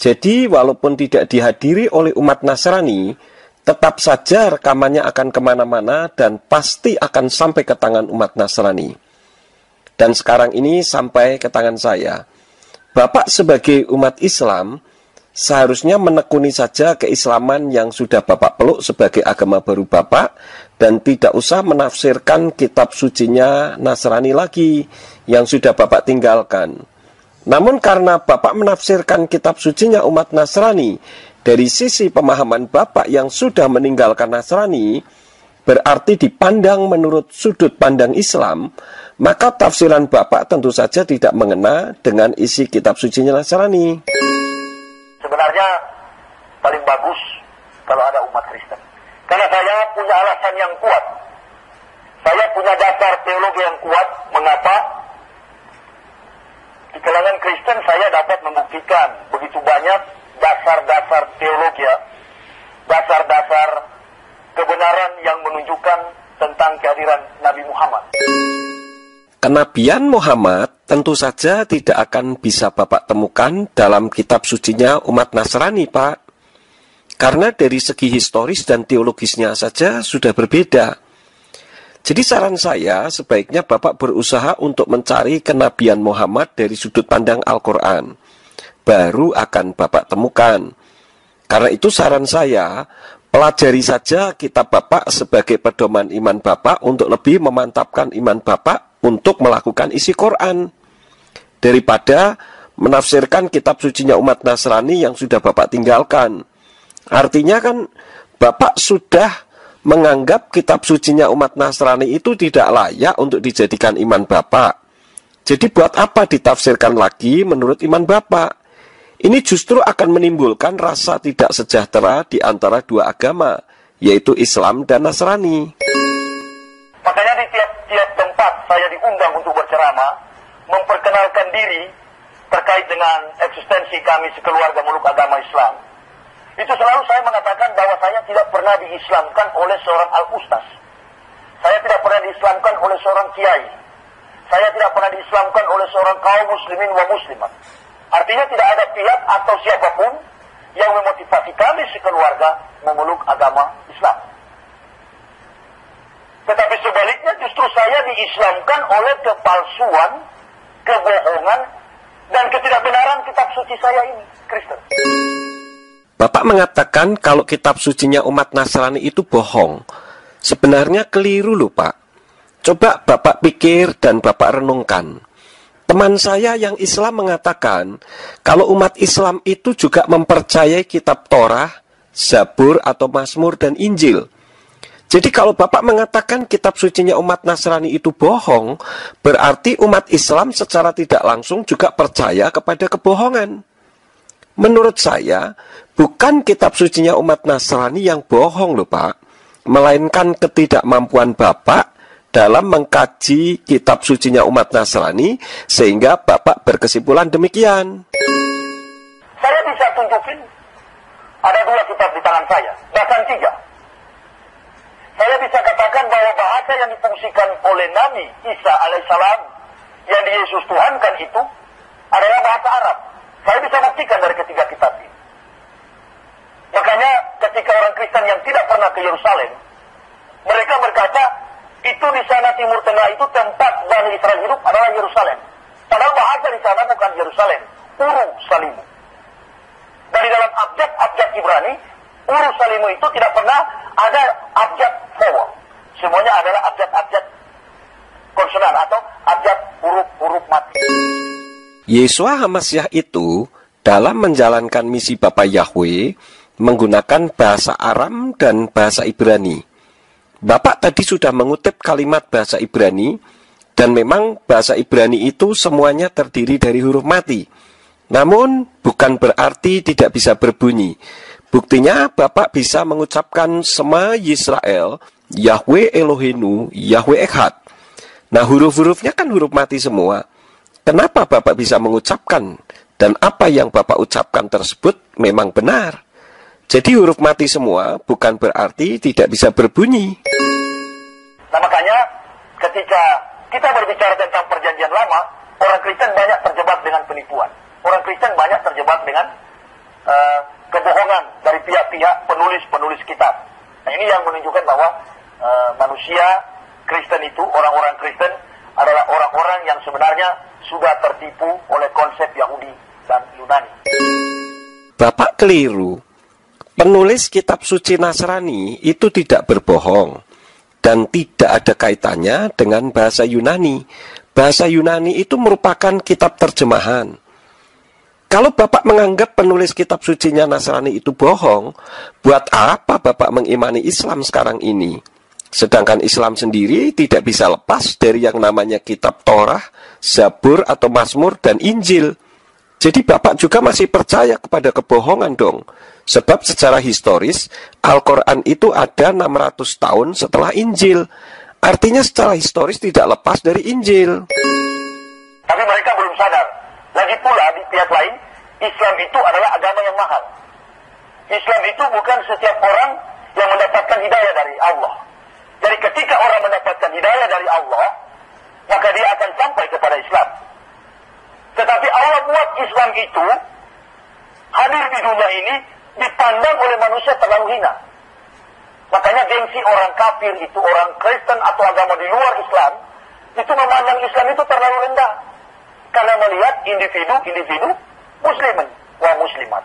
Jadi walaupun tidak dihadiri oleh umat Nasrani, tetap saja rekamannya akan kemana-mana dan pasti akan sampai ke tangan umat Nasrani. Dan sekarang ini sampai ke tangan saya. Bapak sebagai umat Islam seharusnya menekuni saja keislaman yang sudah Bapak peluk sebagai agama baru Bapak, dan tidak usah menafsirkan kitab sucinya Nasrani lagi yang sudah Bapak tinggalkan. Namun karena Bapak menafsirkan kitab sucinya umat Nasrani dari sisi pemahaman Bapak yang sudah meninggalkan Nasrani, berarti dipandang menurut sudut pandang Islam, maka tafsiran Bapak tentu saja tidak mengena dengan isi kitab sucinya Nasrani.
Sebenarnya paling bagus kalau ada umat Kristen. Karena saya punya alasan yang kuat. Saya punya dasar teologi yang kuat. Mengapa? Di kalangan Kristen saya dapat membuktikan begitu banyak dasar-dasar teologi, dasar-dasar kebenaran yang menunjukkan tentang kehadiran Nabi Muhammad.
Kenabian Muhammad tentu saja tidak akan bisa Bapak temukan dalam kitab sucinya umat Nasrani, Pak. Karena dari segi historis dan teologisnya saja sudah berbeda. Jadi saran saya sebaiknya Bapak berusaha untuk mencari kenabian Muhammad dari sudut pandang Al-Quran. Baru akan Bapak temukan. Karena itu saran saya, pelajari saja kitab Bapak sebagai pedoman iman Bapak untuk lebih memantapkan iman Bapak untuk melakukan isi Quran. Daripada menafsirkan kitab sucinya umat Nasrani yang sudah Bapak tinggalkan. Artinya kan Bapak sudah menganggap kitab sucinya umat Nasrani itu tidak layak untuk dijadikan iman Bapak. Jadi buat apa ditafsirkan lagi menurut iman Bapak? Ini justru akan menimbulkan rasa tidak sejahtera di antara dua agama, yaitu Islam dan Nasrani.
Makanya di tiap-tiap tempat saya diundang untuk berceramah, memperkenalkan diri terkait dengan eksistensi kami sekeluarga meluk agama Islam. Itu selalu saya mengatakan bahwa saya tidak pernah diislamkan oleh seorang al-ustaz. Saya tidak pernah diislamkan oleh seorang kiai. Saya tidak pernah diislamkan oleh seorang kaum muslimin wa muslimat. Artinya tidak ada pihak atau siapapun yang memotivasi kami sekeluarga memeluk agama Islam. Tetapi sebaliknya justru saya diislamkan oleh kepalsuan, kebohongan, dan ketidakbenaran kitab suci saya ini, Kristen.
Bapak mengatakan kalau kitab sucinya umat Nasrani itu bohong. Sebenarnya keliru loh, Pak. Coba Bapak pikir dan Bapak renungkan. Teman saya yang Islam mengatakan kalau umat Islam itu juga mempercayai kitab Torah, Zabur atau Mazmur dan Injil. Jadi kalau Bapak mengatakan kitab sucinya umat Nasrani itu bohong, berarti umat Islam secara tidak langsung juga percaya kepada kebohongan. Menurut saya, bukan kitab sucinya umat Nasrani yang bohong loh, Pak, melainkan ketidakmampuan Bapak dalam mengkaji kitab sucinya umat Nasrani sehingga Bapak berkesimpulan demikian.
Saya bisa tunjukin ada 2 kitab di tangan saya, bahkan 3. Saya bisa katakan bahwa bahasa yang difungsikan oleh Nabi Isa alaihissalam yang di Yesus Tuhankan itu adalah bahasa Arab. Saya bisa buktikan dari ketiga kitab ini. Makanya ketika orang Kristen yang tidak pernah ke Yerusalem, mereka berkata, itu di sana Timur Tengah itu tempat Bani Israel hidup adalah Yerusalem. Padahal bahasa di sana bukan Yerusalem, Urusalimu. Dan di dalam abjad Ibrani, Urusalimu itu tidak pernah ada abjad vowel. Semuanya adalah abjad konsonan atau abjad huruf mati.
Yesua HaMasyiah itu dalam menjalankan misi Bapa Yahweh menggunakan bahasa Aram dan bahasa Ibrani. Bapak tadi sudah mengutip kalimat bahasa Ibrani, dan memang bahasa Ibrani itu semuanya terdiri dari huruf mati. Namun bukan berarti tidak bisa berbunyi. Buktinya Bapak bisa mengucapkan Shema Yisrael, Yahweh Eloheinu, Yahweh Echad. Nah huruf-hurufnya kan huruf mati semua. Kenapa Bapak bisa mengucapkan? Dan apa yang Bapak ucapkan tersebut memang benar. Jadi huruf mati semua bukan berarti tidak bisa berbunyi.
Nah makanya ketika kita berbicara tentang perjanjian lama, orang Kristen banyak terjebak dengan penipuan. Orang Kristen banyak terjebak dengan kebohongan dari pihak-pihak penulis kitab. Nah ini yang menunjukkan bahwa manusia Kristen itu, orang-orang Kristen adalah orang-orang yang sebenarnya sudah tertipu oleh konsep Yahudi dan Yunani.
Bapak keliru. Penulis kitab suci Nasrani itu tidak berbohong dan tidak ada kaitannya dengan bahasa Yunani. Bahasa Yunani itu merupakan kitab terjemahan. Kalau Bapak menganggap penulis kitab sucinya Nasrani itu bohong, buat apa Bapak mengimani Islam sekarang ini? Sedangkan Islam sendiri tidak bisa lepas dari yang namanya kitab Torah, Zabur atau Mazmur dan Injil. Jadi Bapak juga masih percaya kepada kebohongan dong. Sebab secara historis Al-Quran itu ada 600 tahun setelah Injil. Artinya secara historis tidak lepas dari Injil.
Tapi mereka belum sadar. Lagi pula di pihak lain, Islam itu adalah agama yang mahal. Islam itu bukan setiap orang yang mendapatkan hidayah dari Allah. Jadi ketika orang mendapatkan hidayah dari Allah, maka dia akan sampai kepada Islam. Tetapi Allah buat Islam itu hadir di dunia ini dipandang oleh manusia terlalu hina. Makanya gengsi orang kafir itu, orang Kristen atau agama di luar Islam, itu memandang Islam itu terlalu rendah. Karena melihat individu muslimin wa muslimat.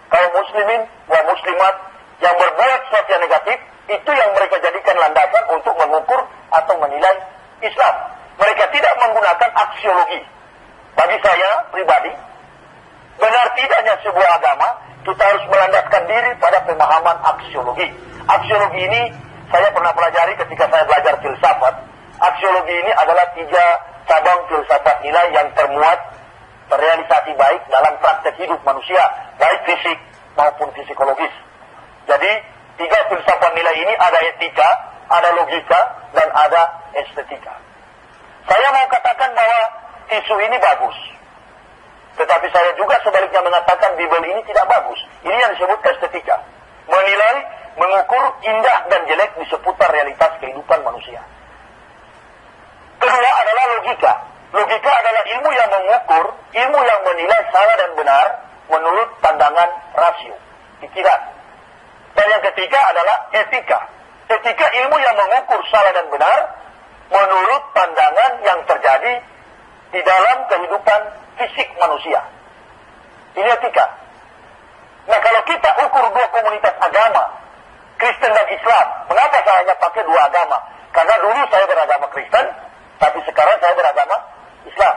Kaum muslimin wa muslimat yang berbuat sesuatu yang negatif, itu yang mereka jadikan landasan untuk mengukur atau menilai Islam. Mereka tidak menggunakan aksiologi. Bagi saya pribadi, benar tidaknya sebuah agama, kita harus melandaskan diri pada pemahaman aksiologi. Aksiologi ini saya pernah pelajari ketika saya belajar filsafat. Aksiologi ini adalah 3 cabang filsafat nilai yang termuat terrealisasi baik dalam praktek hidup manusia, baik fisik maupun psikologis. Jadi 3 filsafat nilai ini ada etika, ada logika, dan ada estetika. Saya mau katakan bahwa isu ini bagus. Tetapi saya juga sebaliknya mengatakan Bible ini tidak bagus. Ini yang disebut estetika. Menilai, mengukur indah dan jelek di seputar realitas kehidupan manusia. Kedua adalah logika. Logika adalah ilmu yang mengukur, ilmu yang menilai salah dan benar menurut pandangan rasio, pikiran. Dan yang ketiga adalah etika. Etika ilmu yang mengukur salah dan benar menurut pandangan yang terjadi di dalam kehidupan fisik manusia. Ini etika. Nah, kalau kita ukur 2 komunitas agama, Kristen dan Islam, mengapa saya hanya pakai 2 agama? Karena dulu saya beragama Kristen, tapi sekarang saya beragama Islam.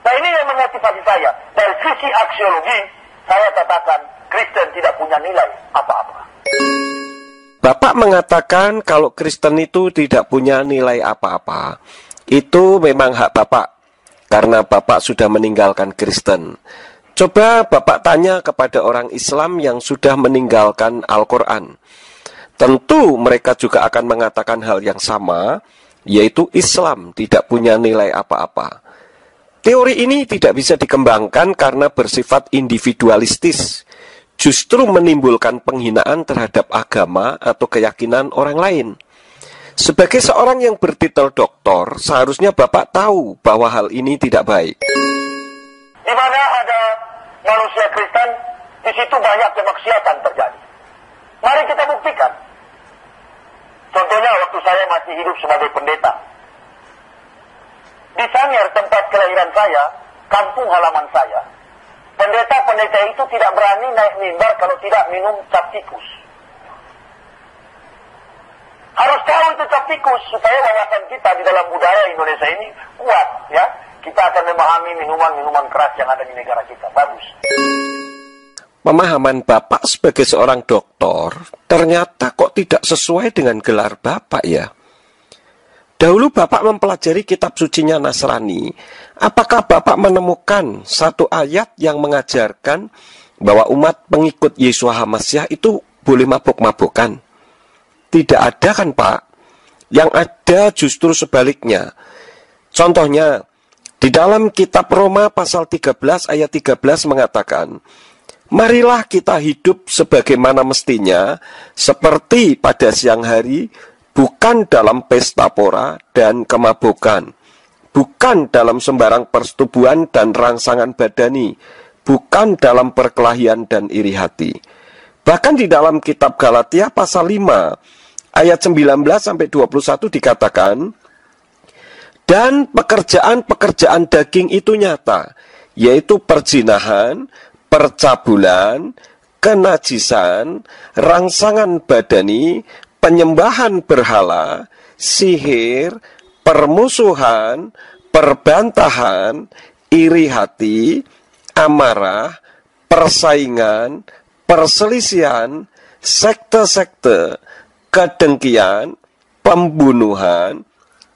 Nah, ini yang memotivasi saya. Dari sisi aksiologi, saya katakan Kristen tidak punya nilai apa-apa.
Bapak mengatakan kalau Kristen itu tidak punya nilai apa-apa. Itu memang hak Bapak, karena Bapak sudah meninggalkan Kristen. Coba Bapak tanya kepada orang Islam yang sudah meninggalkan Al-Quran. Tentu mereka juga akan mengatakan hal yang sama, yaitu Islam tidak punya nilai apa-apa. Teori ini tidak bisa dikembangkan karena bersifat individualistis, justru menimbulkan penghinaan terhadap agama atau keyakinan orang lain. Sebagai seorang yang bertitel doktor, seharusnya Bapak tahu bahwa hal ini tidak baik.
Di mana ada manusia Kristen, di situ banyak kemaksiatan terjadi. Mari kita buktikan. Contohnya waktu saya masih hidup sebagai pendeta. Di Sangir, tempat kelahiran saya, kampung halaman saya, pendeta-pendeta itu tidak berani naik mimbar kalau tidak minum cap tikus. Harus tahu itu cap tikus supaya wawasan kita di dalam budaya Indonesia ini kuat, ya. Kita akan memahami minuman-minuman keras yang ada di negara kita. Bagus.
Pemahaman Bapak sebagai seorang doktor ternyata kok tidak sesuai dengan gelar Bapak ya. Dahulu Bapak mempelajari kitab sucinya Nasrani. Apakah Bapak menemukan satu ayat yang mengajarkan bahwa umat pengikut Yeshua HaMashiach itu boleh mabuk-mabukan? Tidak ada kan Pak? Yang ada justru sebaliknya. Contohnya, di dalam kitab Roma pasal 13 ayat 13 mengatakan, marilah kita hidup sebagaimana mestinya, seperti pada siang hari, bukan dalam pesta pora dan kemabukan, bukan dalam sembarang persetubuhan dan rangsangan badani, bukan dalam perkelahian dan iri hati. Bahkan di dalam kitab Galatia pasal 5 ayat 19-21 dikatakan, dan pekerjaan-pekerjaan daging itu nyata, yaitu perzinahan, percabulan, kenajisan, rangsangan badani, penyembahan berhala, sihir, permusuhan, perbantahan, iri hati, amarah, persaingan, perselisihan, sekte-sekte, kedengkian, pembunuhan,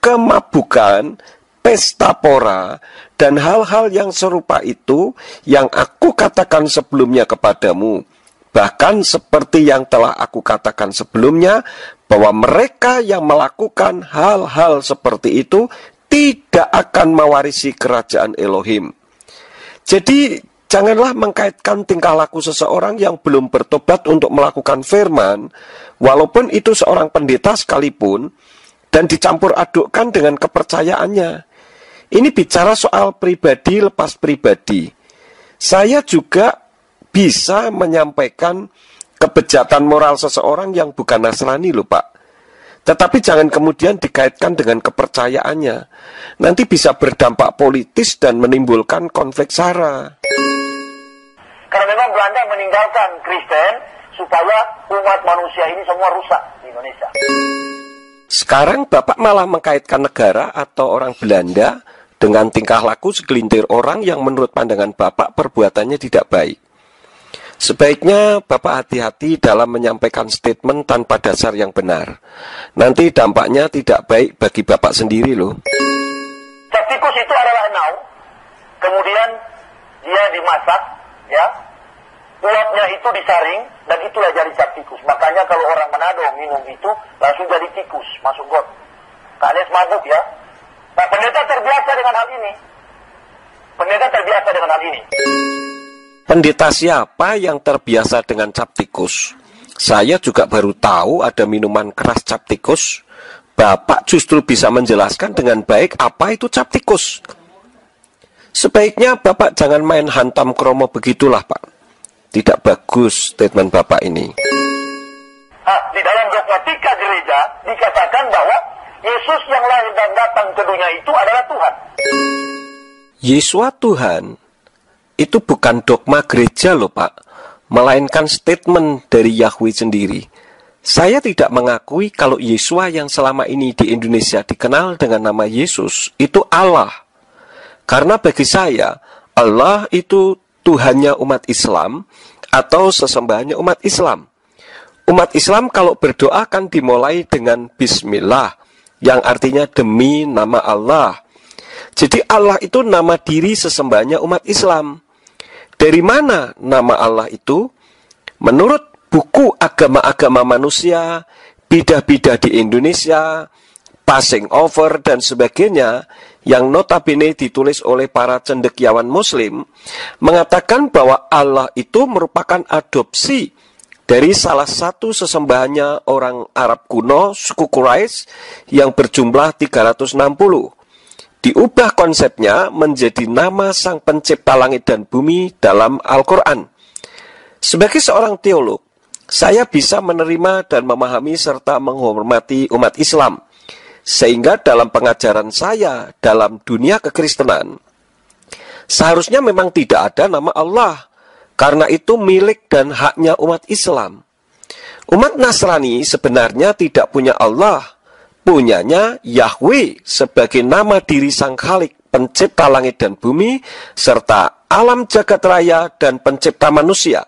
kemabukan, pesta pora, dan hal-hal yang serupa itu yang aku katakan sebelumnya kepadamu. Bahkan seperti yang telah aku katakan sebelumnya, bahwa mereka yang melakukan hal-hal seperti itu tidak akan mewarisi kerajaan Elohim. Jadi, janganlah mengkaitkan tingkah laku seseorang yang belum bertobat untuk melakukan firman, walaupun itu seorang pendeta sekalipun, dan dicampur adukkan dengan kepercayaannya. Ini bicara soal pribadi lepas pribadi. Saya juga bisa menyampaikan kebejatan moral seseorang yang bukan Nasrani loh Pak. Tetapi jangan kemudian dikaitkan dengan kepercayaannya. Nanti bisa berdampak politis dan menimbulkan konflik sara.
Karena memang Belanda meninggalkan Kristen supaya umat manusia ini semua rusak di Indonesia.
Sekarang Bapak malah mengkaitkan negara atau orang Belanda dengan tingkah laku segelintir orang yang menurut pandangan Bapak perbuatannya tidak baik. Sebaiknya Bapak hati-hati dalam menyampaikan statement tanpa dasar yang benar. Nanti dampaknya tidak baik bagi Bapak sendiri loh.
Cap tikus itu adalah enau, kemudian dia dimasak, ya. Uapnya itu disaring, dan itulah jadi cap tikus. Makanya kalau orang Manado minum itu, langsung jadi tikus, masuk got. Kalian mabuk ya. Nah, pendeta terbiasa dengan hal ini. Pendeta terbiasa dengan hal ini.
Pendeta siapa yang terbiasa dengan cap tikus? Saya juga baru tahu ada minuman keras cap tikus. Bapak justru bisa menjelaskan dengan baik apa itu cap tikus. Sebaiknya Bapak jangan main hantam kromo begitulah Pak. Tidak bagus statement Bapak ini.
Di dalam dogmatika gereja dikatakan bahwa Yesus yang lahir dan datang ke dunia itu adalah Tuhan.
Yesus Tuhan itu bukan dogma gereja loh Pak, melainkan statement dari Yahweh sendiri. Saya tidak mengakui kalau Yesua yang selama ini di Indonesia dikenal dengan nama Yesus itu Allah. Karena bagi saya, Allah itu Tuhannya umat Islam atau sesembahannya umat Islam. Umat Islam kalau berdoa kan dimulai dengan Bismillah, yang artinya demi nama Allah. Jadi Allah itu nama diri sesembahannya umat Islam. Dari mana nama Allah itu? Menurut buku agama-agama manusia, bidah-bidah di Indonesia, passing over dan sebagainya, yang notabene ditulis oleh para cendekiawan Muslim, mengatakan bahwa Allah itu merupakan adopsi dari salah satu sesembahannya orang Arab kuno, suku Quraisy, yang berjumlah 360. Diubah konsepnya menjadi nama Sang Pencipta langit dan bumi dalam Al-Quran. Sebagai seorang teolog, saya bisa menerima dan memahami serta menghormati umat Islam. Sehingga dalam pengajaran saya dalam dunia kekristenan, seharusnya memang tidak ada nama Allah, karena itu milik dan haknya umat Islam. Umat Nasrani sebenarnya tidak punya Allah, punyanya Yahweh sebagai nama diri Sang Khalik, pencipta langit dan bumi, serta alam jagat raya dan pencipta manusia,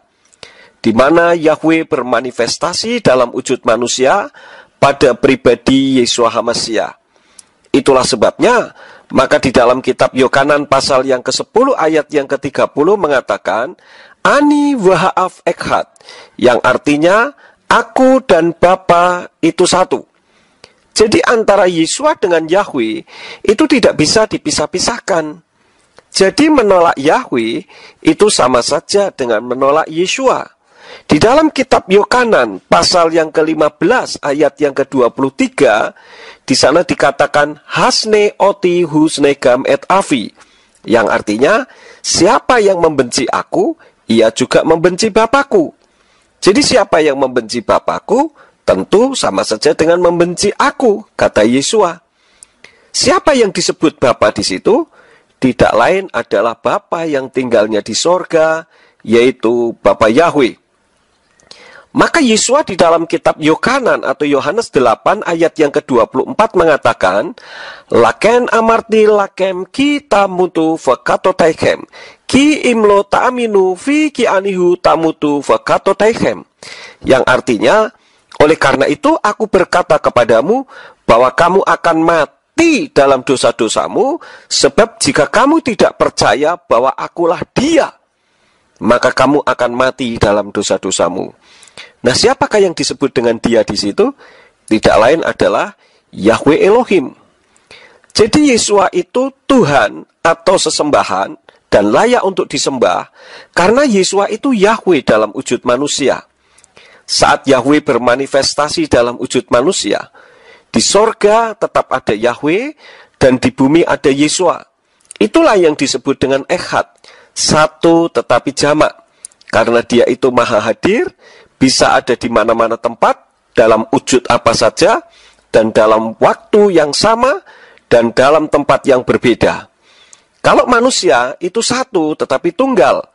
di mana Yahweh bermanifestasi dalam wujud manusia pada pribadi Yeshua HaMashiach. Itulah sebabnya, maka di dalam kitab Yohanan pasal yang ke-10 ayat yang ke-30 mengatakan, Ani waha'af ekhad, yang artinya, aku dan Bapa itu satu. Jadi antara Yeshua dengan Yahweh itu tidak bisa dipisah-pisahkan. Jadi menolak Yahweh itu sama saja dengan menolak Yeshua. Di dalam kitab Yohanan pasal yang ke-15 ayat yang ke-23, di sana dikatakan hasne oti husne gam et avi, yang artinya siapa yang membenci aku, ia juga membenci Bapakku. Jadi siapa yang membenci Bapakku, tentu sama saja dengan membenci aku, kata Yeshua. Siapa yang disebut Bapa di situ? Tidak lain adalah Bapa yang tinggalnya di sorga, yaitu Bapa Yahweh. Maka Yeshua di dalam kitab Yohanan atau Yohanes 8 ayat yang ke-24 mengatakan, Laken amarti lakem ki tamutu fakatotaikem, ki imlo ta'aminu fi ki anihu tamutu fakatotaikem. Yang artinya, Oleh karena itu aku berkata kepadamu bahwa kamu akan mati dalam dosa-dosamu, sebab jika kamu tidak percaya bahwa akulah Dia, maka kamu akan mati dalam dosa-dosamu. Nah, siapakah yang disebut dengan Dia di situ? Tidak lain adalah Yahweh Elohim. Jadi Yesua itu Tuhan atau sesembahan dan layak untuk disembah karena Yesua itu Yahweh dalam wujud manusia. Saat Yahweh bermanifestasi dalam wujud manusia, di sorga tetap ada Yahweh dan di bumi ada Yesua. Itulah yang disebut dengan Echad, satu tetapi jamak, karena Dia itu maha hadir, bisa ada di mana-mana tempat, dalam wujud apa saja, dan dalam waktu yang sama, dan dalam tempat yang berbeda. Kalau manusia itu satu tetapi tunggal,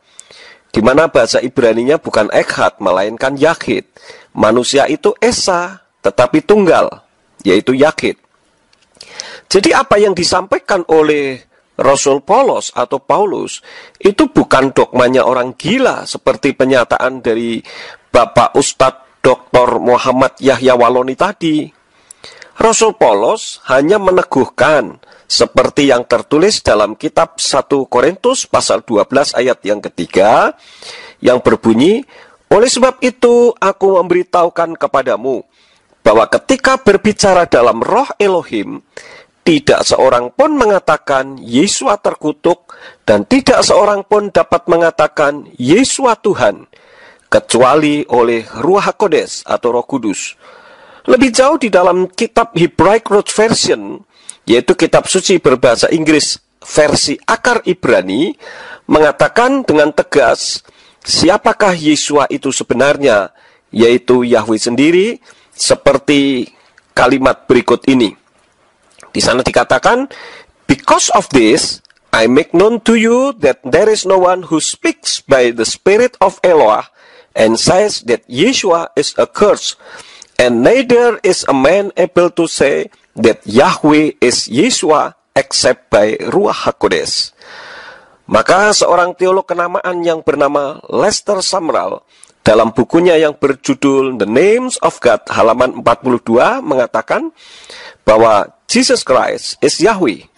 di mana bahasa Ibraninya bukan Echad melainkan Yahid. Manusia itu Esa tetapi tunggal, yaitu Yahid. Jadi apa yang disampaikan oleh Rasul Paulus atau Paulus itu bukan dogmanya orang gila seperti penyataan dari Bapak Ustadz Dr. Muhammad Yahya Waloni tadi. Rasul Paulus hanya meneguhkan seperti yang tertulis dalam kitab 1 Korintus pasal 12 ayat yang ketiga, yang berbunyi, oleh sebab itu aku memberitahukan kepadamu, bahwa ketika berbicara dalam roh Elohim, tidak seorang pun mengatakan Yesua terkutuk, dan tidak seorang pun dapat mengatakan Yesua Tuhan, kecuali oleh Ruach HaKodes atau Roh Kudus. Lebih jauh di dalam kitab Hebraic Root Version, yaitu kitab suci berbahasa Inggris versi akar Ibrani, mengatakan dengan tegas, siapakah Yesua itu sebenarnya, yaitu Yahweh sendiri, seperti kalimat berikut ini. Di sana dikatakan, because of this, I make known to you that there is no one who speaks by the Spirit of Eloah, and says that Yeshua is a curse, and neither is a man able to say that Yahweh is Yeshua except by Ruach HaKodes. Maka seorang teolog kenamaan yang bernama Lester Sumrall dalam bukunya yang berjudul The Names of God halaman 42 mengatakan bahwa Jesus Christ is Yahweh.